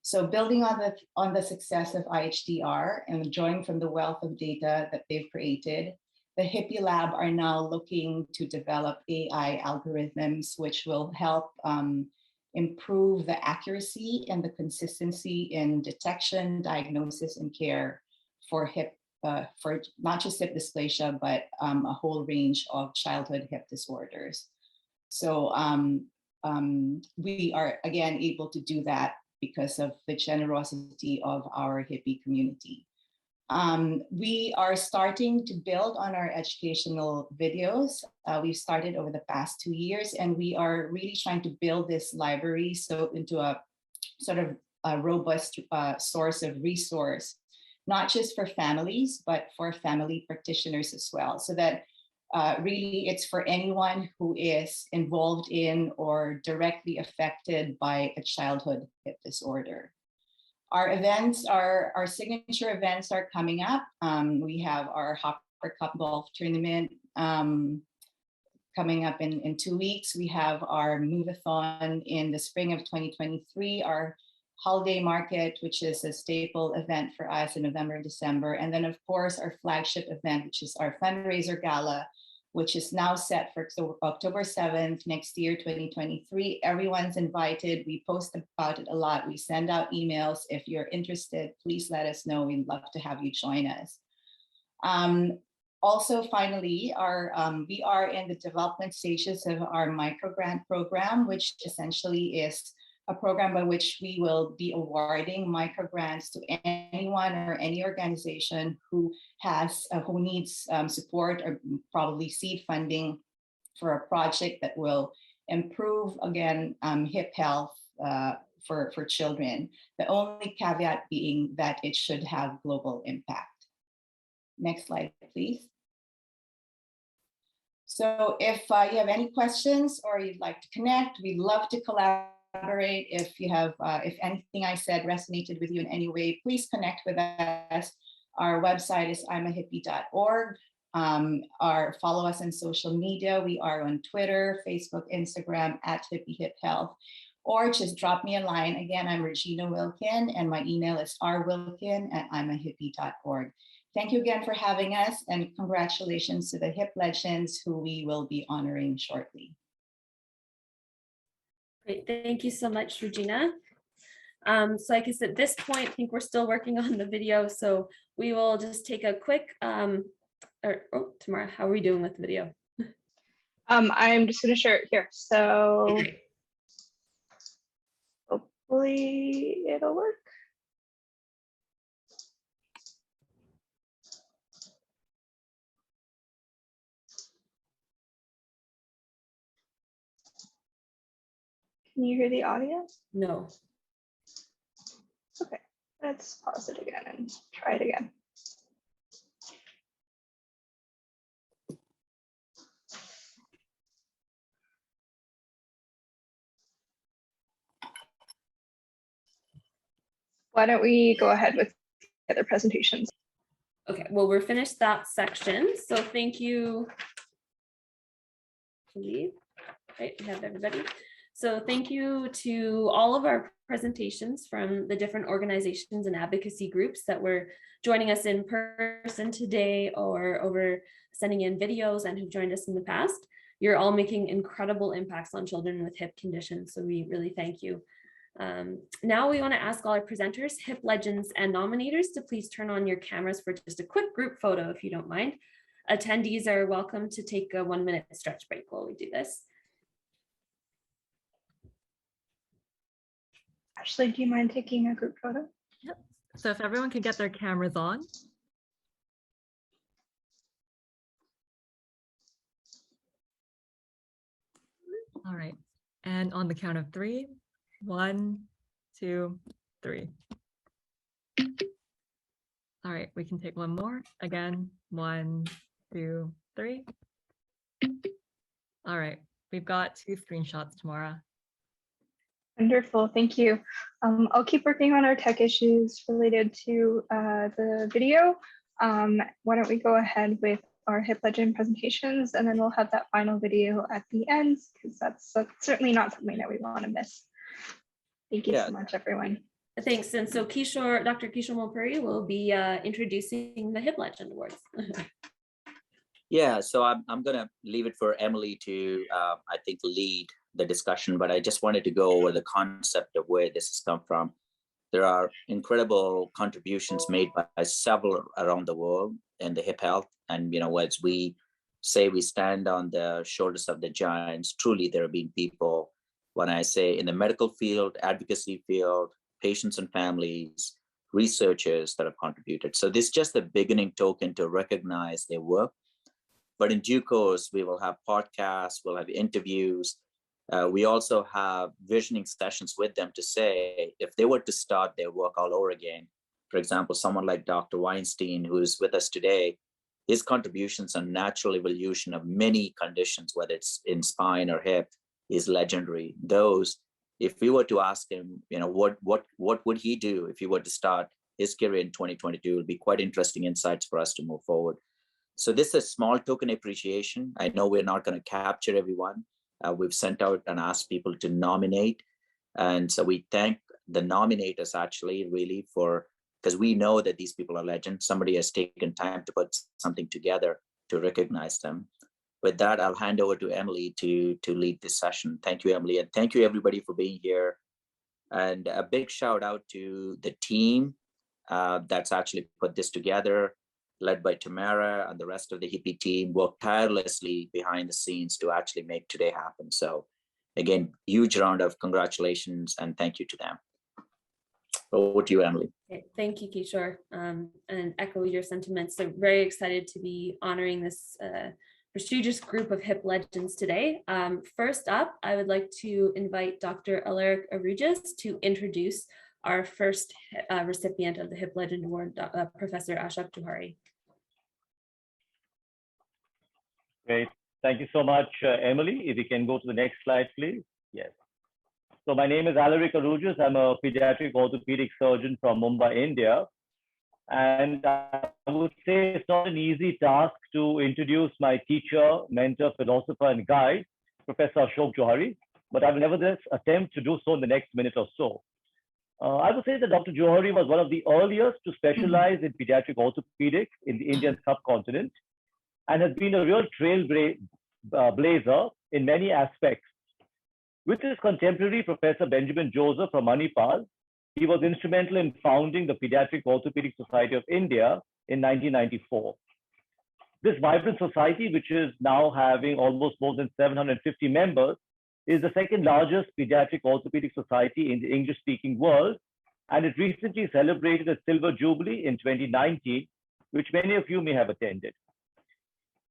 So building on the success of IHDR and drawing from the wealth of data that they've created, the Hippie Lab are now looking to develop AI algorithms, which will help improve the accuracy and the consistency in detection, diagnosis, and care for not just hip dysplasia, but a whole range of childhood hip disorders. So we are, again, able to do that because of the generosity of our hippie community. We are starting to build on our educational videos. We've started over the past 2 years, and we are really trying to build this library into a sort of a robust source of resource, not just for families, but for family practitioners as well, so that really it's for anyone who is involved in or directly affected by a childhood hip disorder. Our events, our signature events are coming up. We have our Hopper Cup Golf Tournament coming up in 2 weeks. We have our Move-a-thon in the spring of 2023, our Holiday Market, which is a staple event for us in November and December. And then of course, our flagship event, which is our fundraiser gala, which is now set for October 7th, next year, 2023. Everyone's invited. We post about it a lot. We send out emails. If you're interested, please let us know. We'd love to have you join us. Also, finally, we are in the development stages of our microgrant program, which essentially is a program by which we will be awarding microgrants to anyone or any organization who needs support or probably seed funding for a project that will improve, again, hip health for children. The only caveat being that it should have global impact. Next slide, please. So if you have any questions or you'd like to connect, we'd love to collaborate. If you have, if anything I said resonated with you in any way, please connect with us. Our website is imahippie.org. Follow us on social media. We are on Twitter, Facebook, Instagram @HippieHipHealth, or just drop me a line. Again, I'm Regina Wilkin, and my email is rwilkin@imahippie.org. Thank you again for having us, and congratulations to the HIP legends who we will be honoring shortly. Great, thank you so much, Regina. So I guess at this point, I think we're still working on the video, so we will just take a quick, Tamara, how are we doing with the video? I'm just going to share it here. So hopefully it'll work. Can you hear the audio? No. Okay, let's pause it again and try it again. Why don't we go ahead with the other presentations? Okay, well, we're finished that section. So thank you. Right, we have everybody. So thank you to all of our presentations from the different organizations and advocacy groups that were joining us in person today or over sending in videos and who've joined us in the past. You're all making incredible impacts on children with hip conditions, so we really thank you. Now we want to ask all our presenters, hip legends, and nominators to please turn on your cameras for just a quick group photo, if you don't mind. Attendees are welcome to take a 1-minute stretch break while we do this. Ashley, do you mind taking a group photo? Yep. So if everyone could get their cameras on. All right. And on the count of 3, 1, 2, 3. All right, we can take one more. Again, 1, 2, 3. All right, we've got 2 screenshots, Tamara. Wonderful, thank you. I'll keep working on our tech issues related to the video. Why don't we go ahead with our hip legend presentations, and then we'll have that final video at the end, because that's certainly not something that we want to miss. Thank you so much, everyone. Thanks. And so Dr. Kishore Mulpuri will be introducing the Hip Legend Awards. Yeah, so I'm going to leave it for Emily to, I think, lead the discussion, but I just wanted to go over the concept of where this has come from. There are incredible contributions made by several around the world in the hip health. And, you know, as we say, we stand on the shoulders of the giants. Truly, there have been people, when I say in the medical field, advocacy field, patients and families, researchers that have contributed. So this is just the beginning token to recognize their work. But in due course, we will have podcasts, we'll have interviews. We also have visioning sessions with them to say, if they were to start their work all over again, for example, someone like Dr. Weinstein, who's with us today, his contributions on natural evolution of many conditions, whether it's in spine or hip, is legendary. Those, if we were to ask him, you know, what would he do if he were to start his career in 2022, it would be quite interesting insights for us to move forward. So this is a small token appreciation. I know we're not going to capture everyone. We've sent out and asked people to nominate. And so we thank the nominators actually really for, because we know that these people are legends. Somebody has taken time to put something together to recognize them. with that, I'll hand over to Emily to lead this session. Thank you, Emily, and thank you everybody for being here. And a big shout out to the team that's actually put this together, led by Tamara and the rest of the HIPPY team, worked tirelessly behind the scenes to actually make today happen. So again, huge round of congratulations and thank you to them. Over to you, Emily. Thank you, Kishore, and echo your sentiments. So very excited to be honoring this prestigious group of HIP legends today. First up, I would like to invite Dr. Alaric Arujas to introduce our first recipient of the HIP Legend Award, Professor Ashok Johari. Great. Thank you so much, Emily. If you can go to the next slide, please. Yes. So my name is Alaric Arujas. I'm a pediatric orthopedic surgeon from Mumbai, India. And I would say it's not an easy task to introduce my teacher, mentor, philosopher, and guide, Professor Ashok Johari, but I will nevertheless attempt to do so in the next minute or so. I would say that Dr. Johari was one of the earliest to specialize in pediatric orthopedics in the Indian subcontinent and has been a real trailblazer in many aspects. With his contemporary Professor Benjamin Joseph from Manipal, he was instrumental in founding the Pediatric Orthopedic Society of India in 1994. This vibrant society, which is now having almost more than 750 members, is the second largest pediatric orthopedic society in the English-speaking world, and it recently celebrated a silver jubilee in 2019, which many of you may have attended.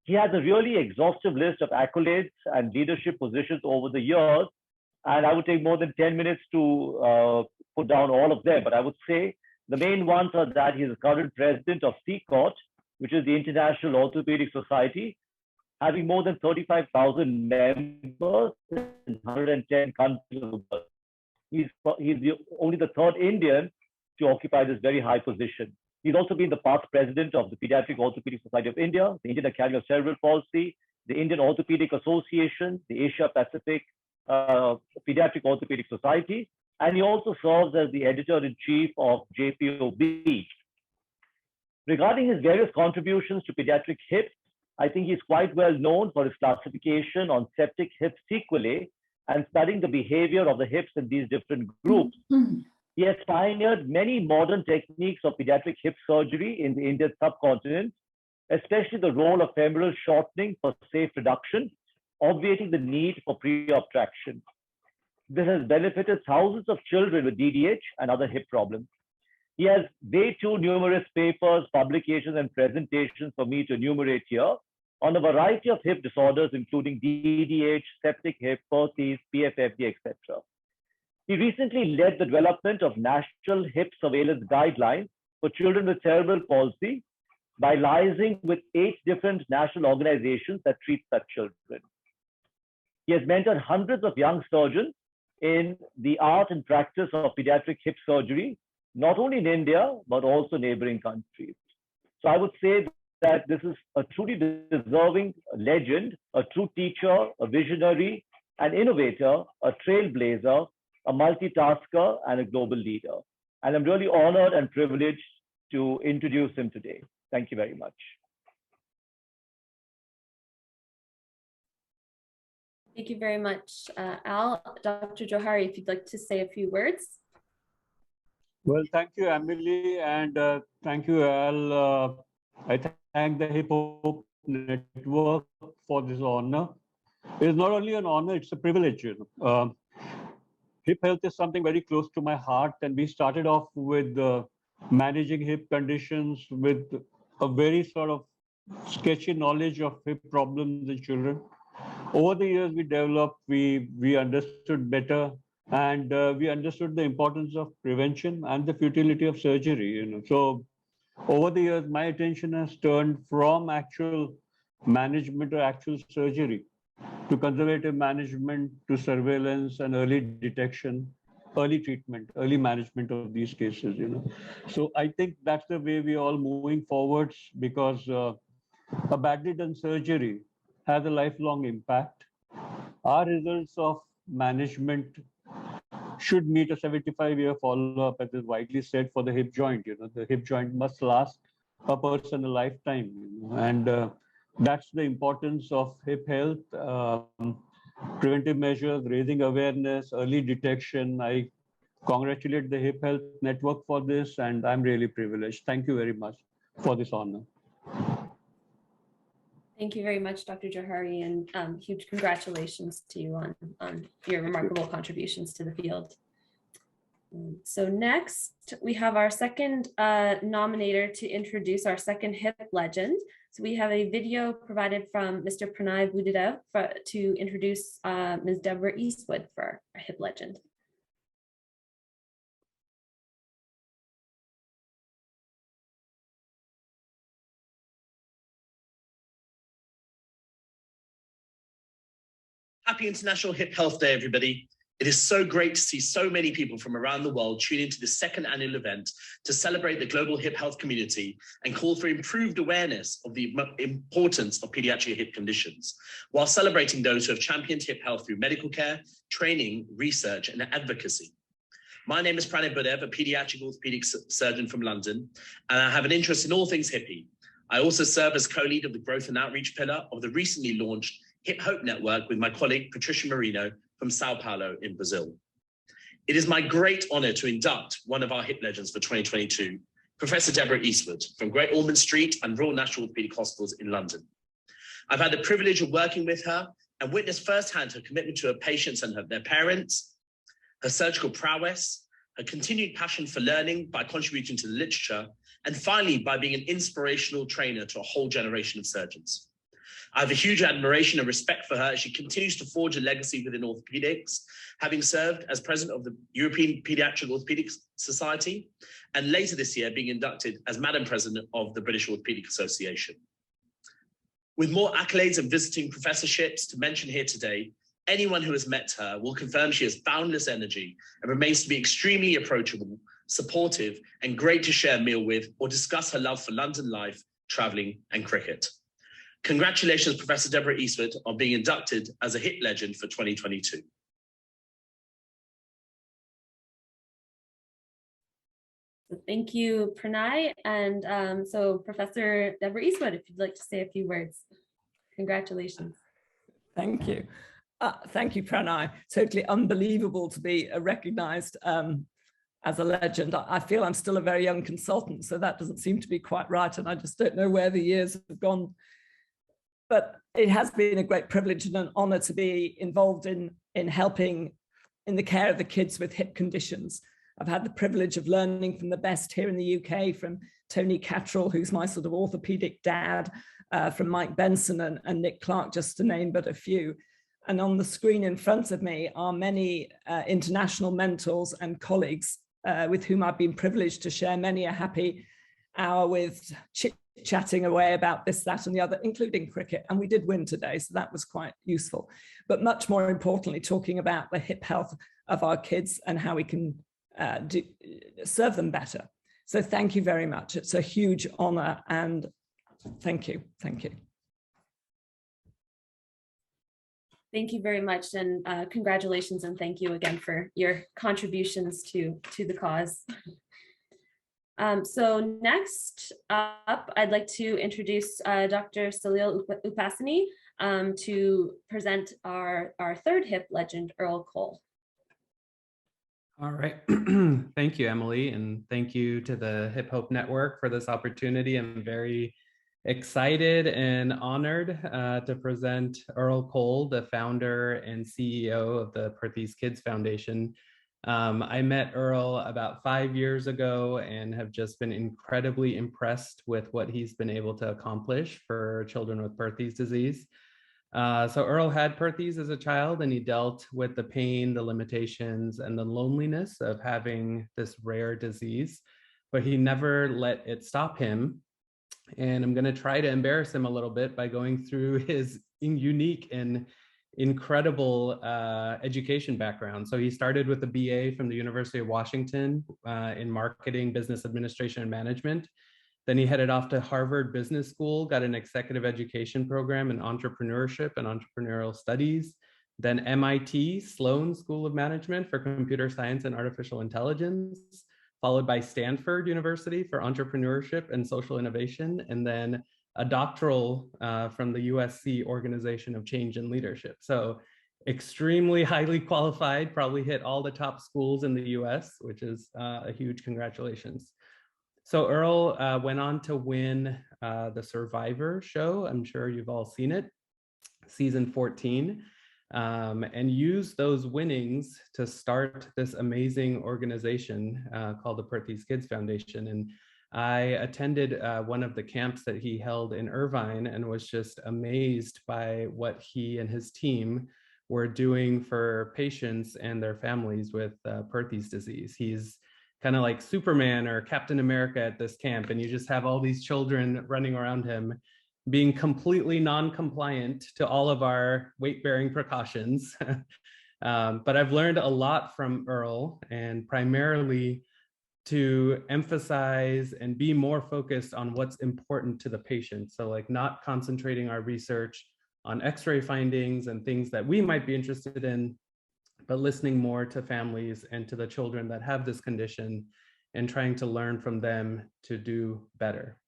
He has a really exhaustive list of accolades and leadership positions over the years, and I would take more than 10 minutes to put down all of them, but I would say the main ones are that he is the current president of CCOT, which is the International Orthopedic Society, having more than 35,000 members in 110 countries of the world. He's only the third Indian to occupy this very high position. He's also been the past president of the Pediatric Orthopedic Society of India, the Indian Academy of Cerebral Palsy, the Indian Orthopedic Association, the Asia Pacific Pediatric Orthopedic Society, and he also serves as the editor-in-chief of JPOB. Regarding his various contributions to pediatric hips, I think he's quite well known for his classification on septic hip sequelae and studying the behavior of the hips in these different groups. He has pioneered many modern techniques of pediatric hip surgery in the Indian subcontinent, especially the role of femoral shortening for safe reduction, obviating the need for pre-op traction. This has benefited thousands of children with DDH and other hip problems. He has way too numerous papers, publications, and presentations for me to enumerate here on a variety of hip disorders, including DDH, septic hip, PERThes, PFFD, etc. He recently led the development of national hip surveillance guidelines for children with cerebral palsy by liaising with 8 different national organizations that treat such children. He has mentored hundreds of young surgeons in the art and practice of pediatric hip surgery, not only in India, but also neighboring countries. So I would say that this is a truly deserving legend, a true teacher, a visionary, an innovator, a trailblazer, a multitasker, and a global leader. And I'm really honored and privileged to introduce him today. Thank you very much. Thank you very much, Al. Dr. Johari, if you'd like to say a few words. Well, thank you, Emily, and thank you, Al. I thank the Hip Hop Network for this honor. It is not only an honor, it's a privilege. Hip health is something very close to my heart, and we started off with managing hip conditions with a very sort of sketchy knowledge of hip problems in children. Over the years, we developed, we understood better, and we understood the importance of prevention and the futility of surgery. So over the years, my attention has turned from actual management or actual surgery to conservative management, to surveillance and early detection, early treatment, early management of these cases. So I think that's the way we're all moving forwards, because a badly done surgery has a lifelong impact. Our results of management should meet a 75-year follow-up, as is widely said, for the hip joint. The hip joint must last a person a lifetime. And That's the importance of hip health, preventive measures, raising awareness, early detection. I congratulate the Hip Health Network for this, and I'm really privileged. Thank you very much for this honor. Thank you very much, Dr. Johari, and huge congratulations to you on your remarkable contributions to the field. So next, we have our second nominator to introduce our second HIP legend. So we have a video provided from Mr. Pranay Budidev to introduce Ms. Deborah Eastwood for our HIP legend. Happy International Hip Health Day, everybody. It is so great to see so many people from around the world tune into the second annual event to celebrate the global hip health community and call for improved awareness of the importance of pediatric hip conditions, while celebrating those who have championed hip health through medical care, training, research, and advocacy. My name is Pranay Budev, a pediatric orthopedic surgeon from London, and I have an interest in all things hippie. I also serve as co-lead of the growth and outreach pillar of the recently launched Hip Hope Network with my colleague, Patricia Marino from Sao Paulo in Brazil. It is my great honor to induct one of our hip legends for 2022, Professor Deborah Eastwood from Great Ormond Street and Royal National Orthopaedic Hospitals in London. I've had the privilege of working with her and witnessed firsthand her commitment to her patients and their parents, her surgical prowess, her continued passion for learning by contributing to the literature, and finally, by being an inspirational trainer to a whole generation of surgeons. I have a huge admiration and respect for her as she continues to forge a legacy within orthopedics, having served as president of the European Pediatric Orthopedic Society, and later this year being inducted as Madam President of the British Orthopedic Association. With more accolades and visiting professorships to mention here today, anyone who has met her will confirm she has boundless energy and remains to be extremely approachable, supportive, and great to share a meal with or discuss her love for London life, traveling, and cricket. Congratulations, Professor Deborah Eastwood, on being inducted as a HIP legend for 2022. Thank you, Pranay. And so Professor Deborah Eastwood, if you'd like to say a few words. Congratulations. Thank you. Thank you, Pranay. Totally unbelievable to be recognized as a legend. I feel I'm still a very young consultant, so that doesn't seem to be quite right. And I just don't know where the years have gone. But it has been a great privilege and an honor to be involved in helping in the care of the kids with hip conditions. I've had the privilege of learning from the best here in the UK, from Tony Cattrall, who's my sort of orthopedic dad, from Mike Benson and Nick Clark, just to name but a few. And on the screen in front of me are many international mentors and colleagues with whom I've been privileged to share many a happy hour with, chatting away about this, that, and the other, including cricket. And we did win today, so that was quite useful. But much more importantly, talking about the hip health of our kids and how we can serve them better. So thank you very much. It's a huge honor, and thank you. Thank you. Thank you very much, and congratulations, and thank you again for your contributions to the cause. So next up, I'd like to introduce Dr. Salil Upasani to present our third HIP legend, Earl Cole. All right. Thank you, Emily, and thank you to the Hip Hope Network for this opportunity. I'm very excited and honored to present Earl Cole, the founder and CEO of the Perthes Kids Foundation. I met Earl about 5 years ago and have just been incredibly impressed with what he's been able to accomplish for children with Perthes disease. So Earl had Perthes as a child, and he dealt with the pain, the limitations, and the loneliness of having this rare disease, but he never let it stop him. And I'm going to try to embarrass him a little bit by going through his unique and incredible education background. So he started with a BA from the University of Washington in marketing, business administration, and management. Then he headed off to Harvard Business School, got an executive education program in entrepreneurship and entrepreneurial studies. Then MIT Sloan School of Management for computer science and artificial intelligence, followed by Stanford University for entrepreneurship and social innovation, and then a doctoral from the USC Organization of Change and Leadership. So extremely highly qualified, probably hit all the top schools in the US, which is a huge congratulations. So Earl went on to win the Survivor show. I'm sure you've all seen it, season 14, and used those winnings to start this amazing organization called the Perthes Kids Foundation. And I attended one of the camps that he held in Irvine and was just amazed by what he and his team were doing for patients and their families with Perthes disease. He's kind of like Superman or Captain America at this camp, and you just have all these children running around him being completely non-compliant to all of our weight-bearing precautions. But I've learned a lot from Earl, and primarily to emphasize and be more focused on what's important to the patient. So like not concentrating our research on X-ray findings and things that we might be interested in, but listening more to families and to the children that have this condition and trying to learn from them to do better.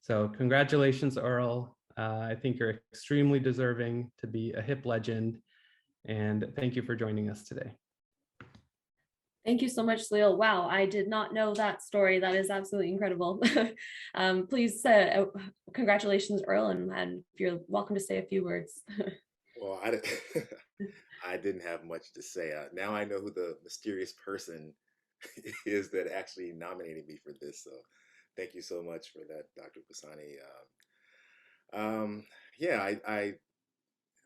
So congratulations, Earl. I think you're extremely deserving to be a HIP legend, and thank you for joining us today. Thank you so much, Salil. Wow, I did not know that story. That is absolutely incredible. Please, congratulations, Earl, and you're welcome to say a few words. Well, I didn't have much to say. Now I know who the mysterious person is that actually nominated me for this. So thank you so much for that, Dr. Pisani. Yeah,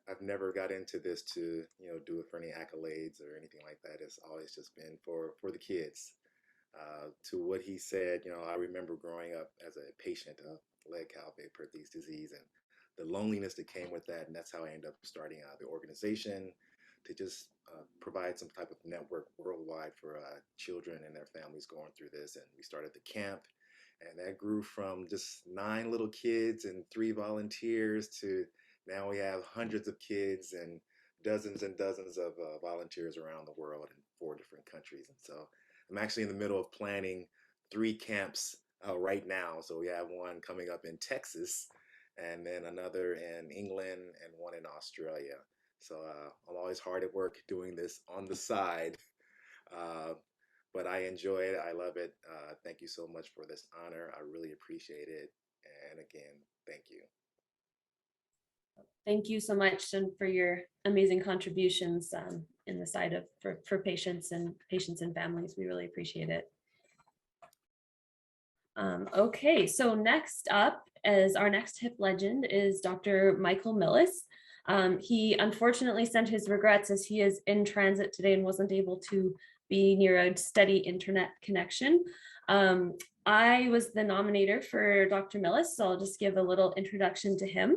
I've never got into this to, do it for any accolades or anything like that. It's always just been for the kids. To what he said, I remember growing up as a patient of Legg-Calvé-Perthes disease and the loneliness that came with that. And that's how I ended up starting the organization to just provide some type of network worldwide for children and their families going through this. And we started the camp, and that grew from just 9 little kids and 3 volunteers to now we have hundreds of kids and dozens of volunteers around the world in 4 different countries. And so I'm actually in the middle of planning 3 camps right now. So we have one coming up in Texas, and then another in England, and one in Australia. So I'm always hard at work doing this on the side, but I enjoy it. I love it. Thank you so much for this honor. I really appreciate it. And again, thank you. Thank you so much, and for your amazing contributions in the side of for patients and families. We really appreciate it. Okay, so next up as our next HIP legend is Dr. Michael Millis. He unfortunately sent his regrets as he is in transit today and wasn't able to be near a steady internet connection. I was the nominator for Dr. Millis, so I'll just give a little introduction to him.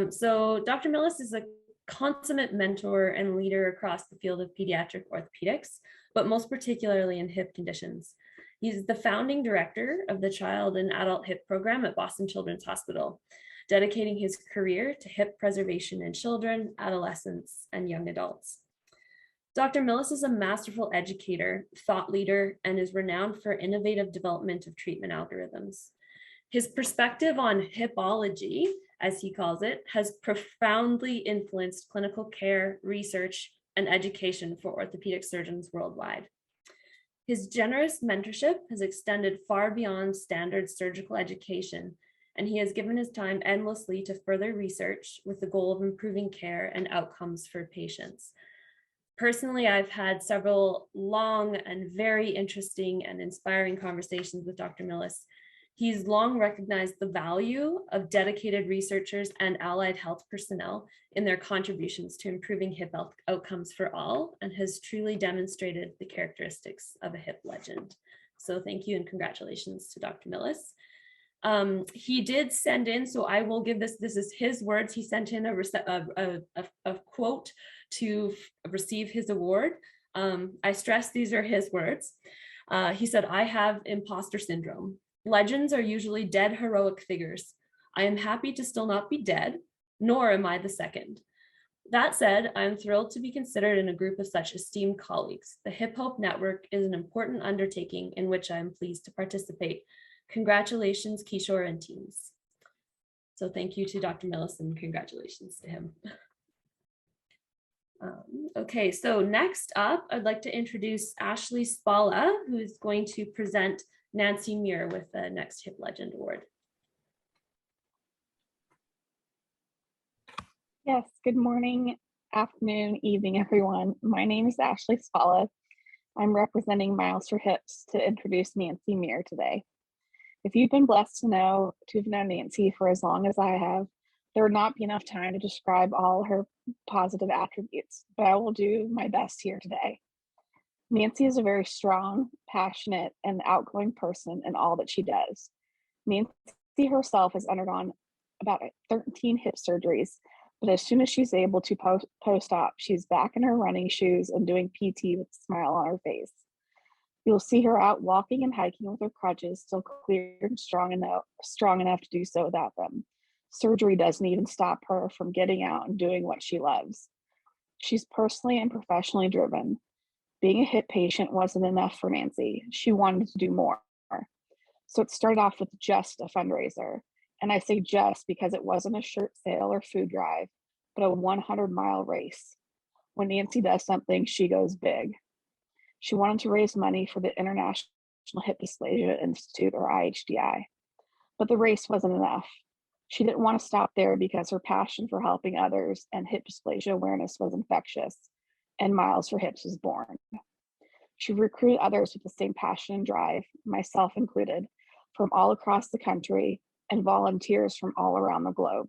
So Dr. Millis is a consummate mentor and leader across the field of pediatric orthopedics, but most particularly in hip conditions. He's the founding director of the Child and Adult Hip Program at Boston Children's Hospital, dedicating his career to hip preservation in children, adolescents, and young adults. Dr. Millis is a masterful educator, thought leader, and is renowned for innovative development of treatment algorithms. His perspective on hipology, as he calls it, has profoundly influenced clinical care, research, and education for orthopedic surgeons worldwide. His generous mentorship has extended far beyond standard surgical education, and he has given his time endlessly to further research with the goal of improving care and outcomes for patients. Personally, I've had several long and very interesting and inspiring conversations with Dr. Millis. He's long recognized the value of dedicated researchers and allied health personnel in their contributions to improving hip health outcomes for all, and has truly demonstrated the characteristics of a hip legend. So thank you and congratulations to Dr. Millis. He did send in, so I will give this is his words. He sent in a quote to receive his award. I stress these are his words. He said, "I have imposter syndrome. Legends are usually dead heroic figures. I am happy to still not be dead, nor am I the second. That said, I am thrilled to be considered in a group of such esteemed colleagues. The Hip Hope Network is an important undertaking in which I am pleased to participate. Congratulations, Kishore and teams." So thank you to Dr. Millis and congratulations to him. Okay, so next up, I'd like to introduce Ashley Spalla, who is going to present Nancy Muir with the next Hip Legend Award. Yes, good morning, afternoon, evening, everyone. My name is Ashley Spalla. I'm representing Miles for Hips to introduce Nancy Muir today. If you've been blessed to have known Nancy for as long as I have, there would not be enough time to describe all her positive attributes, but I will do my best here today. Nancy is a very strong, passionate, and outgoing person in all that she does. Nancy herself has undergone about 13 hip surgeries, but as soon as she's able to post-op, she's back in her running shoes and doing PT with a smile on her face. You'll see her out walking and hiking with her crutches, still clear and strong enough to do so without them. Surgery doesn't even stop her from getting out and doing what she loves. She's personally and professionally driven. Being a hip patient wasn't enough for Nancy. She wanted to do more. So it started off with just a fundraiser. And I say just because it wasn't a shirt sale or food drive, but a 100-mile race. When Nancy does something, she goes big. She wanted to raise money for the International Hip Dysplasia Institute, or IHDI. But the race wasn't enough. She didn't want to stop there because her passion for helping others and hip dysplasia awareness was infectious, and Miles for Hips was born. She recruited others with the same passion and drive, myself included, from all across the country and volunteers from all around the globe.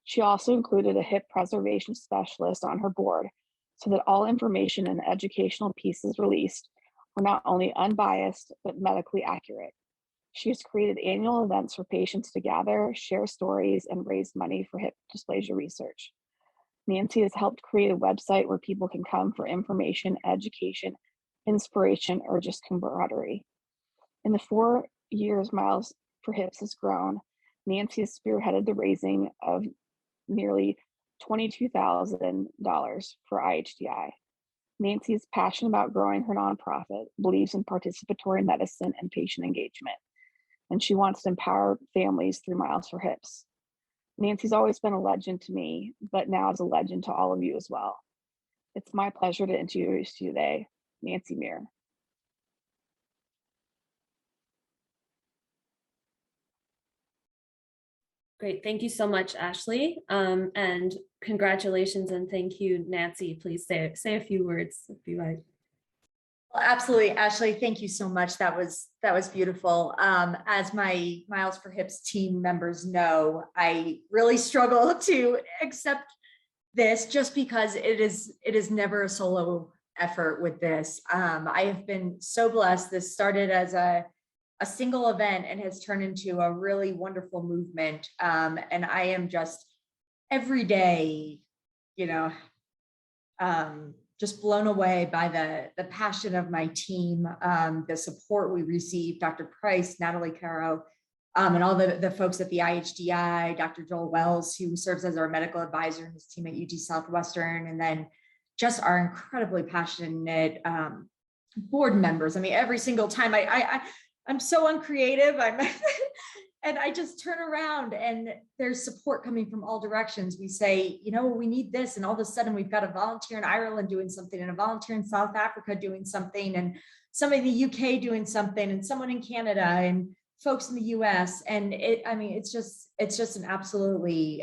She also included a hip preservation specialist on her board so that all information and educational pieces released were not only unbiased, but medically accurate. She has created annual events for patients to gather, share stories, and raise money for hip dysplasia research. Nancy has helped create a website where people can come for information, education, inspiration, or just camaraderie. In the 4 years Miles for Hips has grown, Nancy has spearheaded the raising of nearly $22,000 for IHDI. Nancy is passionate about growing her nonprofit, believes in participatory medicine and patient engagement, and she wants to empower families through Miles for Hips. Nancy's always been a legend to me, but now is a legend to all of you as well. It's my pleasure to introduce you today, Nancy Muir. Great, thank you so much, Ashley. And congratulations and thank you, Nancy. Please say a few words if you like. Well, absolutely, Ashley. Thank you so much. That was beautiful. As my Miles for Hips team members know, I really struggle to accept this just because it is never a solo effort with this. I have been so blessed. This started as a single event and has turned into a really wonderful movement. And I am just every day, just blown away by the passion of my team, the support we receive, Dr. Price, Natalie Caro, and all the folks at the IHDI, Dr. Joel Wells, who serves as our medical advisor and his team at UT Southwestern, and then just our incredibly passionate board members. I mean, every single time I'm so uncreative. And I just turn around and there's support coming from all directions. We say, we need this. And all of a sudden we've got a volunteer in Ireland doing something and a volunteer in South Africa doing something and somebody in the UK doing something and someone in Canada and folks in the US. And it's just an absolutely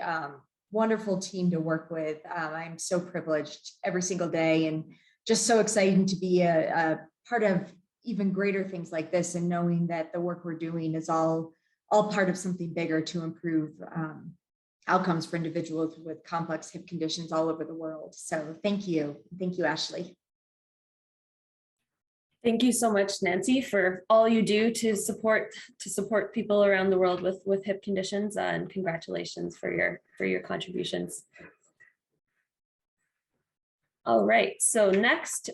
wonderful team to work with. I'm so privileged every single day and just so exciting to be a part of even greater things like this and knowing that the work we're doing is all part of something bigger to improve outcomes for individuals with complex hip conditions all over the world. So thank you. Thank you, Ashley. Thank you so much, Nancy, for all you do to support people around the world with hip conditions, and congratulations for your contributions. All right, so next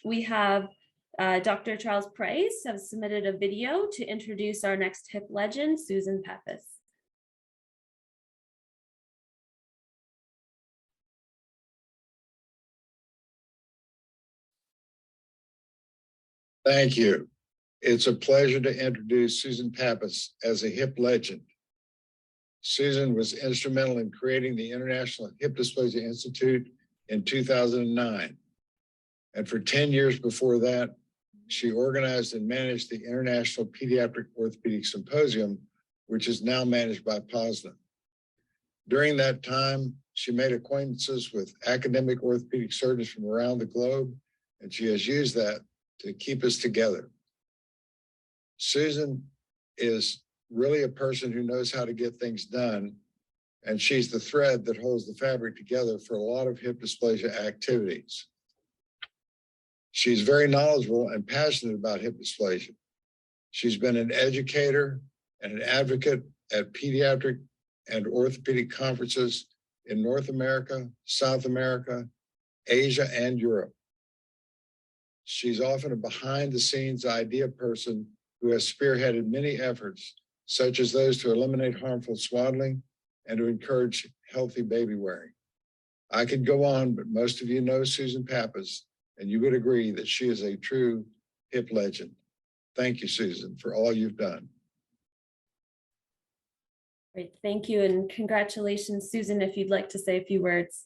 we have Dr. Charles Price has submitted a video to introduce our next hip legend, Susan Pappas. Thank you. It's a pleasure to introduce Susan Pappas as a hip legend. Susan was instrumental in creating the International Hip Dysplasia Institute in 2009. And for 10 years before that, she organized and managed the International Pediatric Orthopedic Symposium, which is now managed by POSNA. During that time, she made acquaintances with academic orthopedic surgeons from around the globe, and she has used that to keep us together. Susan is really a person who knows how to get things done, and she's the thread that holds the fabric together for a lot of hip dysplasia activities. She's very knowledgeable and passionate about hip dysplasia. She's been an educator and an advocate at pediatric and orthopedic conferences in North America, South America, Asia, and Europe. She's often a behind-the-scenes idea person who has spearheaded many efforts, such as those to eliminate harmful swaddling and to encourage healthy baby wearing. I could go on, but most of you know Susan Pappas, and you would agree that she is a true hip legend. Thank you, Susan, for all you've done. Great, thank you, and congratulations, Susan, if you'd like to say a few words.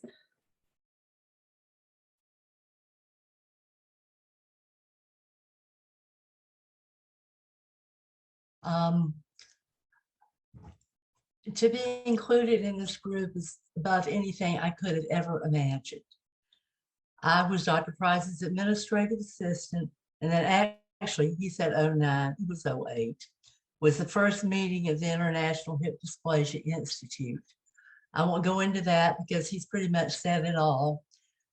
To be included in this group is above anything I could have ever imagined. I was Dr. Price's administrative assistant, and then actually, he said 09, he was 08, was the first meeting of the International Hip Dysplasia Institute. I won't go into that because he's pretty much said it all.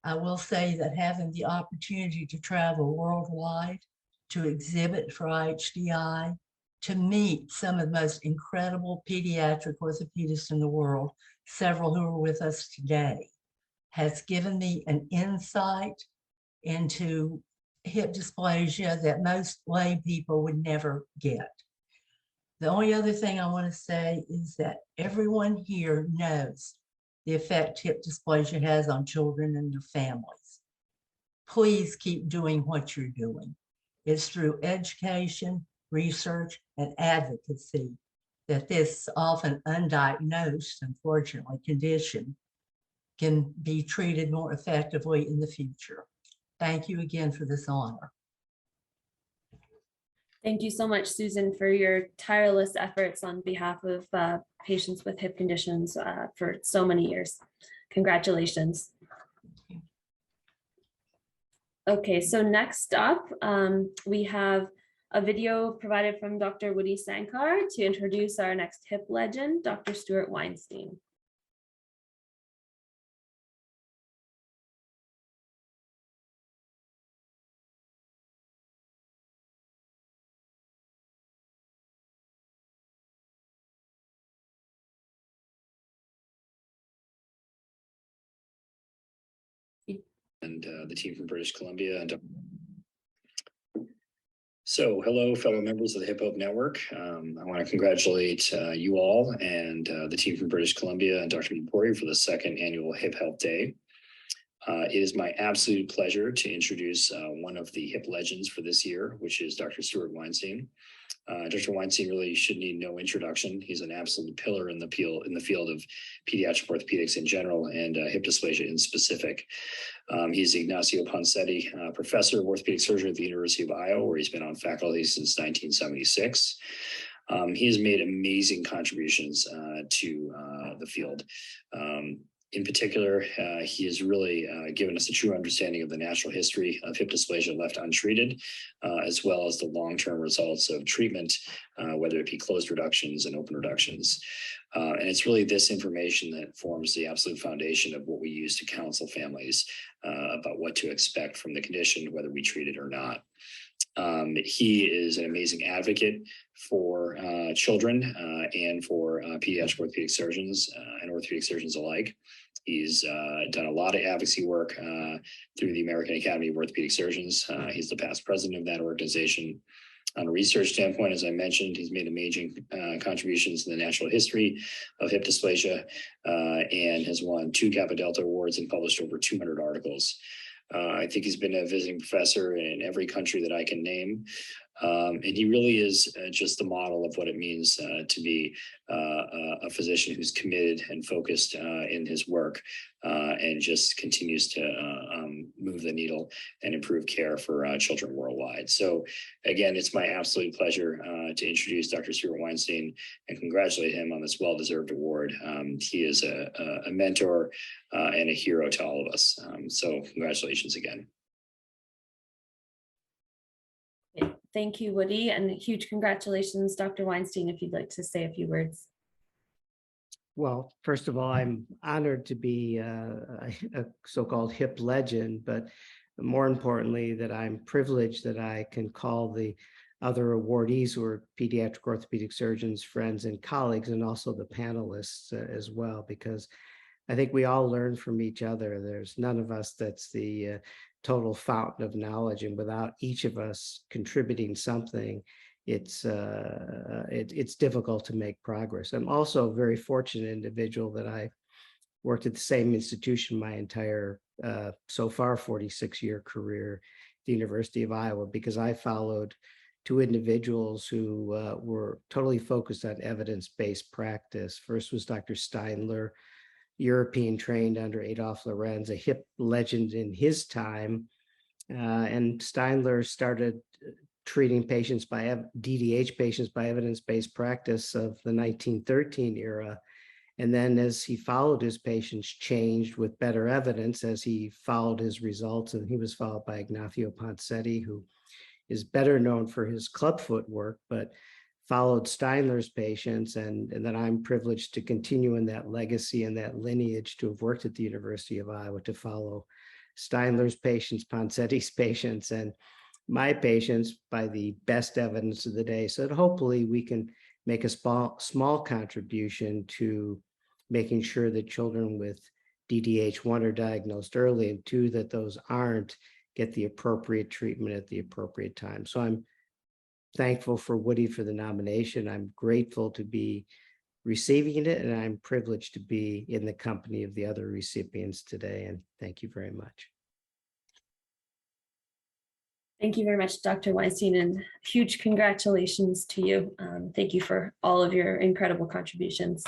I will say that having the opportunity to travel worldwide, to exhibit for IHDI, to meet some of the most incredible pediatric orthopedists in the world, several who are with us today, has given me an insight into hip dysplasia that most lay people would never get. The only other thing I want to say is that everyone here knows the effect hip dysplasia has on children and their families. Please keep doing what you're doing. It's through education, research, and advocacy that this often undiagnosed, unfortunately, condition can be treated more effectively in the future. Thank you again for this honor. Thank you so much, Susan, for your tireless efforts on behalf of patients with hip conditions for so many years. Congratulations. Okay, so next up, we have a video provided from Dr. Woody Sankar to introduce our next hip legend, Dr. Stuart Weinstein. And the team from British Columbia. And so, hello, fellow members of the Hip Hope Network. I want to congratulate you all and the team from British Columbia and Dr. Mpori for the second annual Hip Health Day. It is my absolute pleasure to introduce one of the hip legends for this year, which is Dr. Stuart Weinstein. Dr. Weinstein really should need no introduction. He's an absolute pillar in the field of pediatric orthopedics in general and hip dysplasia in specific. He's Ignacio Poncetti Professor of Orthopedic Surgery at the University of Iowa, where he's been on faculty since 1976. He has made amazing contributions to the field. In particular, he has really given us a true understanding of the natural history of hip dysplasia left untreated, as well as the long-term results of treatment, whether it be closed reductions and open reductions. And it's really this information that forms the absolute foundation of what we use to counsel families about what to expect from the condition, whether we treat it or not. He is an amazing advocate for children and for pediatric orthopedic surgeons and orthopedic surgeons alike. He's done a lot of advocacy work through the American Academy of Orthopedic Surgeons. He's the past president of that organization. On a research standpoint, as I mentioned, he's made amazing contributions to the natural history of hip dysplasia and has won 2 Kappa Delta awards and published over 200 articles. I think he's been a visiting professor in every country that I can name. And he really is just the model of what it means to be a physician who's committed and focused in his work and just continues to move the needle and improve care for children worldwide. So again, it's my absolute pleasure to introduce Dr. Stuart Weinstein and congratulate him on this well-deserved award. He is a mentor and a hero to all of us. So congratulations again. Thank you, Woody, and huge congratulations, Dr. Weinstein, if you'd like to say a few words. Well, first of all, I'm honored to be a so-called HIP legend, but more importantly, that I'm privileged that I can call the other awardees who are pediatric orthopedic surgeons, friends, and colleagues, and also the panelists as well, because I think we all learn from each other. There's none of us that's the total fountain of knowledge, and without each of us contributing something, it's difficult to make progress. I'm also a very fortunate individual that I worked at the same institution my entire so far 46-year career, the University of Iowa, because I followed two individuals who were totally focused on evidence-based practice. First was Dr. Steindler, European trained under Adolf Lorenz, a HIP legend in his time. And Steindler started treating patients by DDH patients by evidence-based practice of the 1913 era. And then as he followed his patients, changed with better evidence as he followed his results. And he was followed by Ignacio Ponseti, who is better known for his clubfoot work, but followed Steindler's patients, and then I'm privileged to continue in that legacy and that lineage, to have worked at the University of Iowa to follow Steindler's patients, Ponseti's patients, and my patients by the best evidence of the day, so that hopefully we can make a small contribution to making sure that children with DDH1 are diagnosed early, and two, that those aren't, get the appropriate treatment at the appropriate time. So I'm thankful for Woody for the nomination. I'm grateful to be receiving it, and I'm privileged to be in the company of the other recipients today. And thank you very much. Thank you very much, Dr. Weinstein, and huge congratulations to you. Thank you for all of your incredible contributions.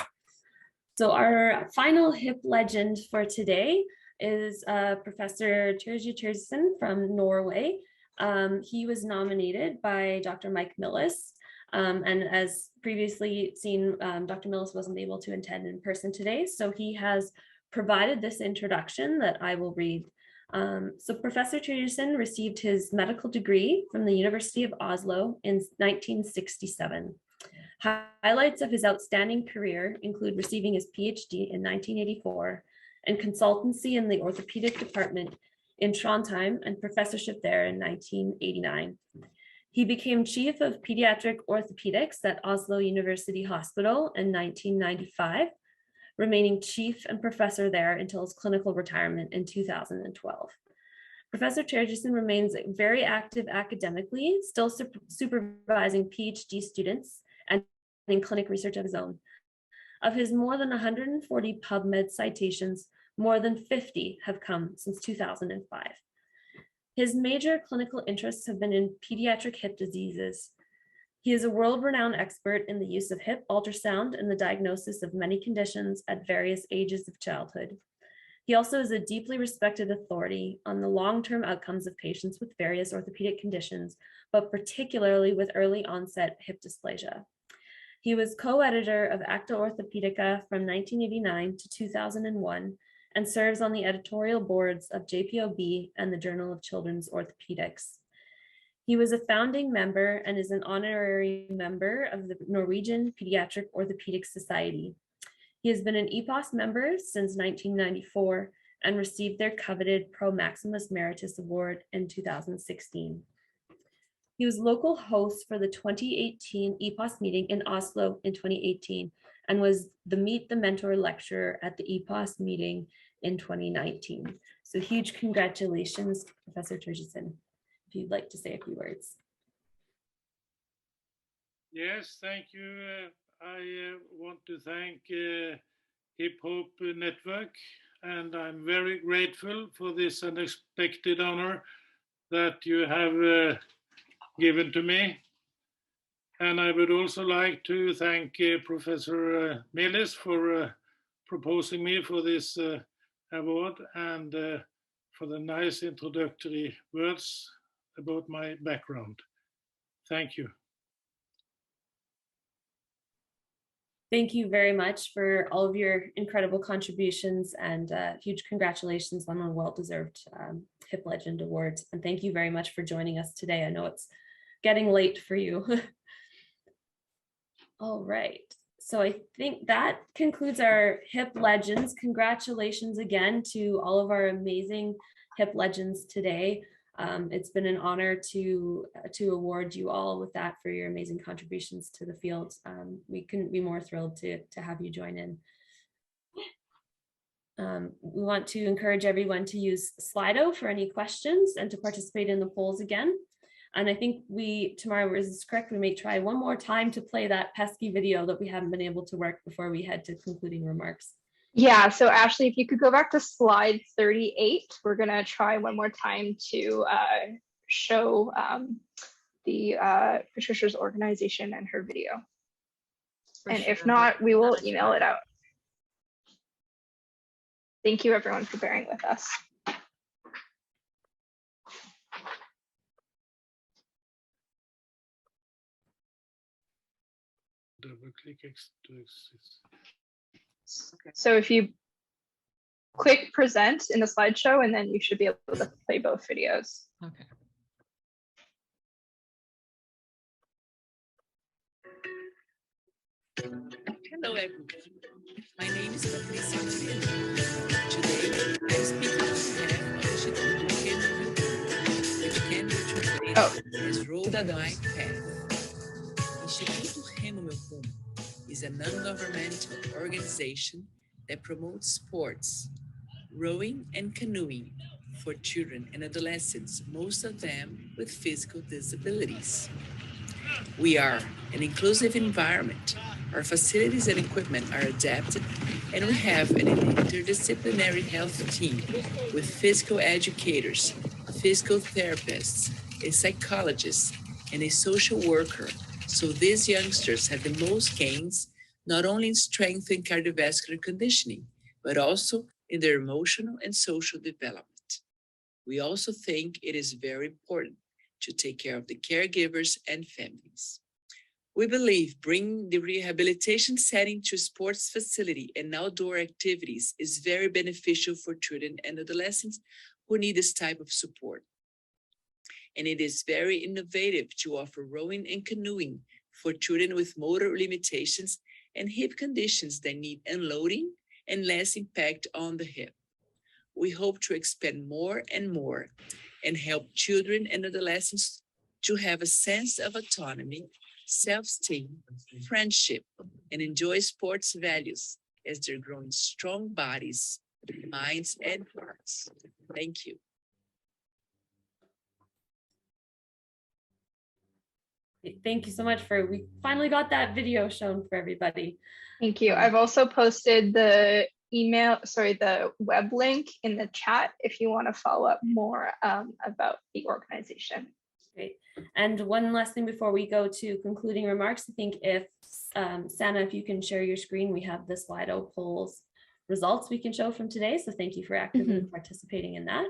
So our final HIP legend for today is Professor Terje Terjesen from Norway. He was nominated by Dr. Mike Millis. And as previously seen, Dr. Millis wasn't able to attend in person today, so he has provided this introduction that I will read. So Professor Terjesen received his medical degree from the University of Oslo in 1967. Highlights of his outstanding career include receiving his PhD in 1984 and consultancy in the orthopedic department in Trondheim and professorship there in 1989. He became chief of pediatric orthopedics at Oslo University Hospital in 1995, remaining chief and professor there until his clinical retirement in 2012. Professor Terjesen remains very active academically, still supervising PhD students and in clinic research of his own. Of his more than 140 PubMed citations, more than 50 have come since 2005. His major clinical interests have been in pediatric hip diseases. He is a world-renowned expert in the use of hip ultrasound and the diagnosis of many conditions at various ages of childhood. He also is a deeply respected authority on the long-term outcomes of patients with various orthopedic conditions, but particularly with early onset hip dysplasia. He was co-editor of Acta Orthopedica from 1989 to 2001 and serves on the editorial boards of JPOB and the Journal of Children's Orthopedics. He was a founding member and is an honorary member of the Norwegian Pediatric Orthopedic Society. He has been an EPOS member since 1994 and received their coveted Pro Maximus Meritus Award in 2016. He was local host for the 2018 EPOS meeting in Oslo in 2018 and was the Meet the Mentor lecturer at the EPOS meeting in 2019. So huge congratulations, Professor Terjesen, if you'd like to say a few words. Yes, thank you. I want to thank Hip Hop Network, and I'm very grateful for this unexpected honor that you have given to me. And I would also like to thank Professor Melis for proposing me for this award and for the nice introductory words about my background. Thank you. Thank you very much for all of your incredible contributions, and huge congratulations on a well-deserved HIP Legend Award. And thank you very much for joining us today. I know it's getting late for you. All right, so I think that concludes our HIP Legends. Congratulations again to all of our amazing HIP Legends today. It's been an honor to award you all with that for your amazing contributions to the field. We couldn't be more thrilled to have you join in. We want to encourage everyone to use Slido for any questions and to participate in the polls again. And I think tomorrow is correct, we may try one more time to play that pesky video that we haven't been able to work before we head to concluding remarks. Yeah, so Ashley, if you could go back to slide 38, we're going to try one more time to show Patricia's organization and her video. And if not, we will email it out. Thank you everyone for bearing with us. Double click to access. So if you click present in the slideshow, and then you should be able to play both videos. Okay. Hello everyone, my name is Patricia Moreno. Today I'm speaking on behalf of the Instituto which can be translated as Road My Path. Instituto Remo Meu Rumo is a non-governmental organization that promotes sports, rowing and canoeing for children and adolescents, most of them with physical disabilities. We are an inclusive environment. Our facilities and equipment are adapted, and we have an interdisciplinary health team with physical educators, physical therapists, a psychologist, and a social worker. So these youngsters have the most gains, not only in strength and cardiovascular conditioning, but also in their emotional and social development. We also think it is very important to take care of the caregivers and families. We believe bringing the rehabilitation setting to sports facility and outdoor activities is very beneficial for children and adolescents who need this type of support. And it is very innovative to offer rowing and canoeing for children with motor limitations and hip conditions that need unloading and less impact on the hip. We hope to expand more and more and help children and adolescents to have a sense of autonomy, self-esteem, friendship, and enjoy sports values as they're growing strong bodies, minds, and hearts. Thank you. Thank you so much we finally got that video shown for everybody. Thank you. I've also posted the the web link in the chat if you want to follow up more about the organization. Great. And one last thing before we go to concluding remarks, I think if Sana, if you can share your screen, we have the Slido polls results we can show from today. So thank you for actively participating in that.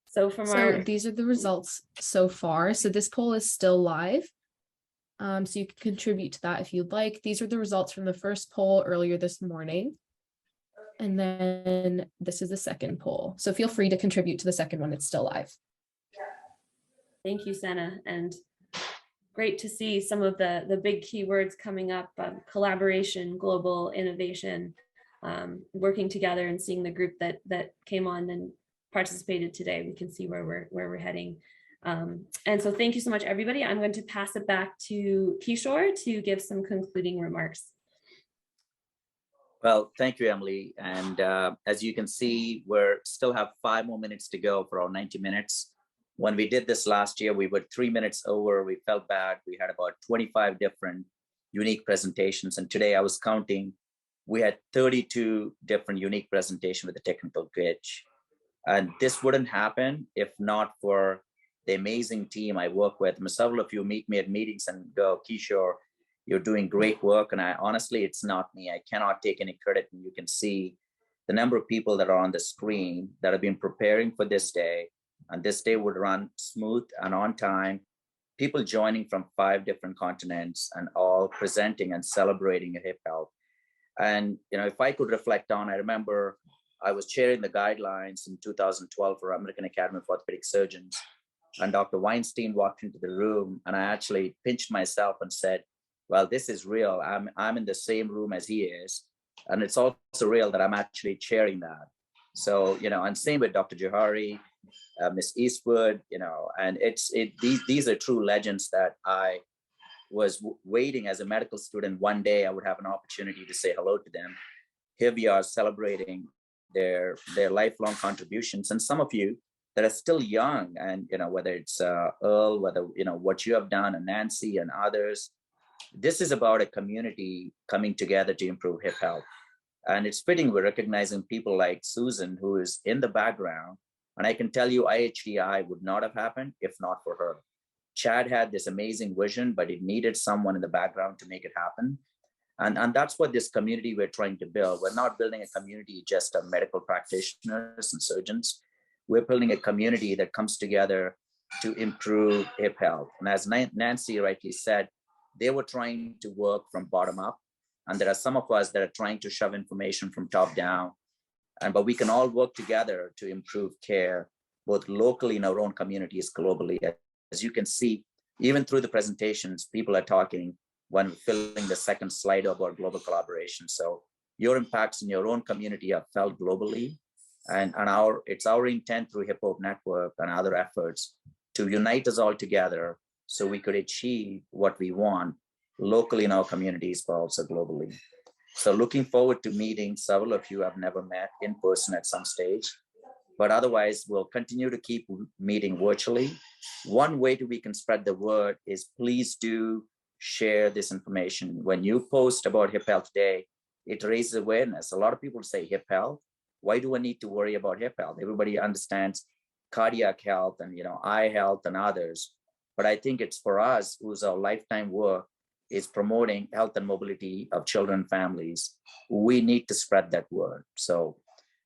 So these are the results so far. So this poll is still live. So you can contribute to that if you'd like. These are the results from the first poll earlier this morning. And then this is the second poll. So feel free to contribute to the second one. It's still live. Thank you, Sana. And great to see some of the big keywords coming up, collaboration, global innovation, working together, and seeing the group that came on and participated today. We can see where we're heading. And so thank you so much, everybody. I'm going to pass it back to Kishore to give some concluding remarks. Well, thank you, Emily. And as you can see, we still have 5 more minutes to go for our 90 minutes. When we did this last year, we were 3 minutes over. We felt bad. We had about 25 different unique presentations. And today I was counting, we had 32 different unique presentations with a technical pitch. And this wouldn't happen if not for the amazing team I work with. Several of you meet me at meetings and go, Kishore, you're doing great work. And honestly, it's not me. I cannot take any credit. And you can see the number of people that are on the screen that have been preparing for this day. And this day would run smooth and on time. People joining from 5 different continents and all presenting and celebrating a hip health. And if I could reflect on, I remember I was chairing the guidelines in 2012 for American Academy of Orthopedic Surgeons. And Dr. Weinstein walked into the room, and I actually pinched myself and said, well, this is real. I'm in the same room as he is. And it's also real that I'm actually chairing that. So, and same with Dr. Johari, Miss Eastwood, and these are true legends that I was waiting as a medical student. One day I would have an opportunity to say hello to them. Here we are celebrating their lifelong contributions. And some of you that are still young, and whether it's Earl, whether what you have done, and Nancy and others, this is about a community coming together to improve hip health. And it's fitting we're recognizing people like Susan, who is in the background. And I can tell you IHDI would not have happened if not for her. Chad had this amazing vision, but it needed someone in the background to make it happen. And that's what this community we're trying to build. We're not building a community just of medical practitioners and surgeons. We're building a community that comes together to improve hip health. And as Nancy rightly said, they were trying to work from bottom up. And there are some of us that are trying to shove information from top down. But we can all work together to improve care, both locally in our own communities, globally. As you can see, even through the presentations, people are talking when we're filling the second slide about global collaboration. So your impacts in your own community are felt globally. And it's our intent through Hip Hop Network and other efforts to unite us all together so we could achieve what we want locally in our communities, but also globally. So looking forward to meeting several of you I've never met in person at some stage, but otherwise we'll continue to keep meeting virtually. One way we can spread the word is please do share this information. When you post about Hip Health Day, it raises awareness. A lot of people say hip health. Why do I need to worry about hip health? Everybody understands cardiac health and eye health and others. But I think it's for us who's our lifetime work is promoting health and mobility of children and families. We need to spread that word. So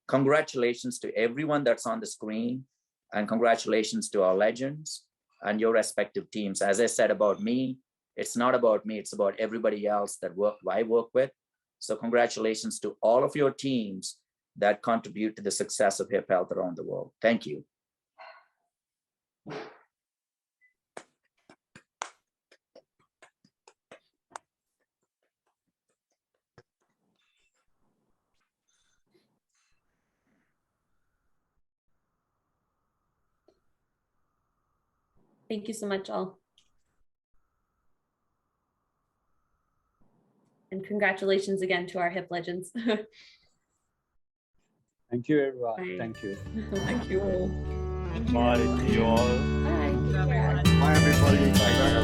congratulations to everyone that's on the screen, and congratulations to our legends and your respective teams. As I said about me, it's not about me, it's about everybody else that I work with. So congratulations to all of your teams that contribute to the success of hip health around the world. Thank you. Thank you so much, all. And congratulations again to our hip legends. Thank you, everyone. Bye. Thank you. Thank you all. Bye. See you all. Bye. Bye, everybody. Bye.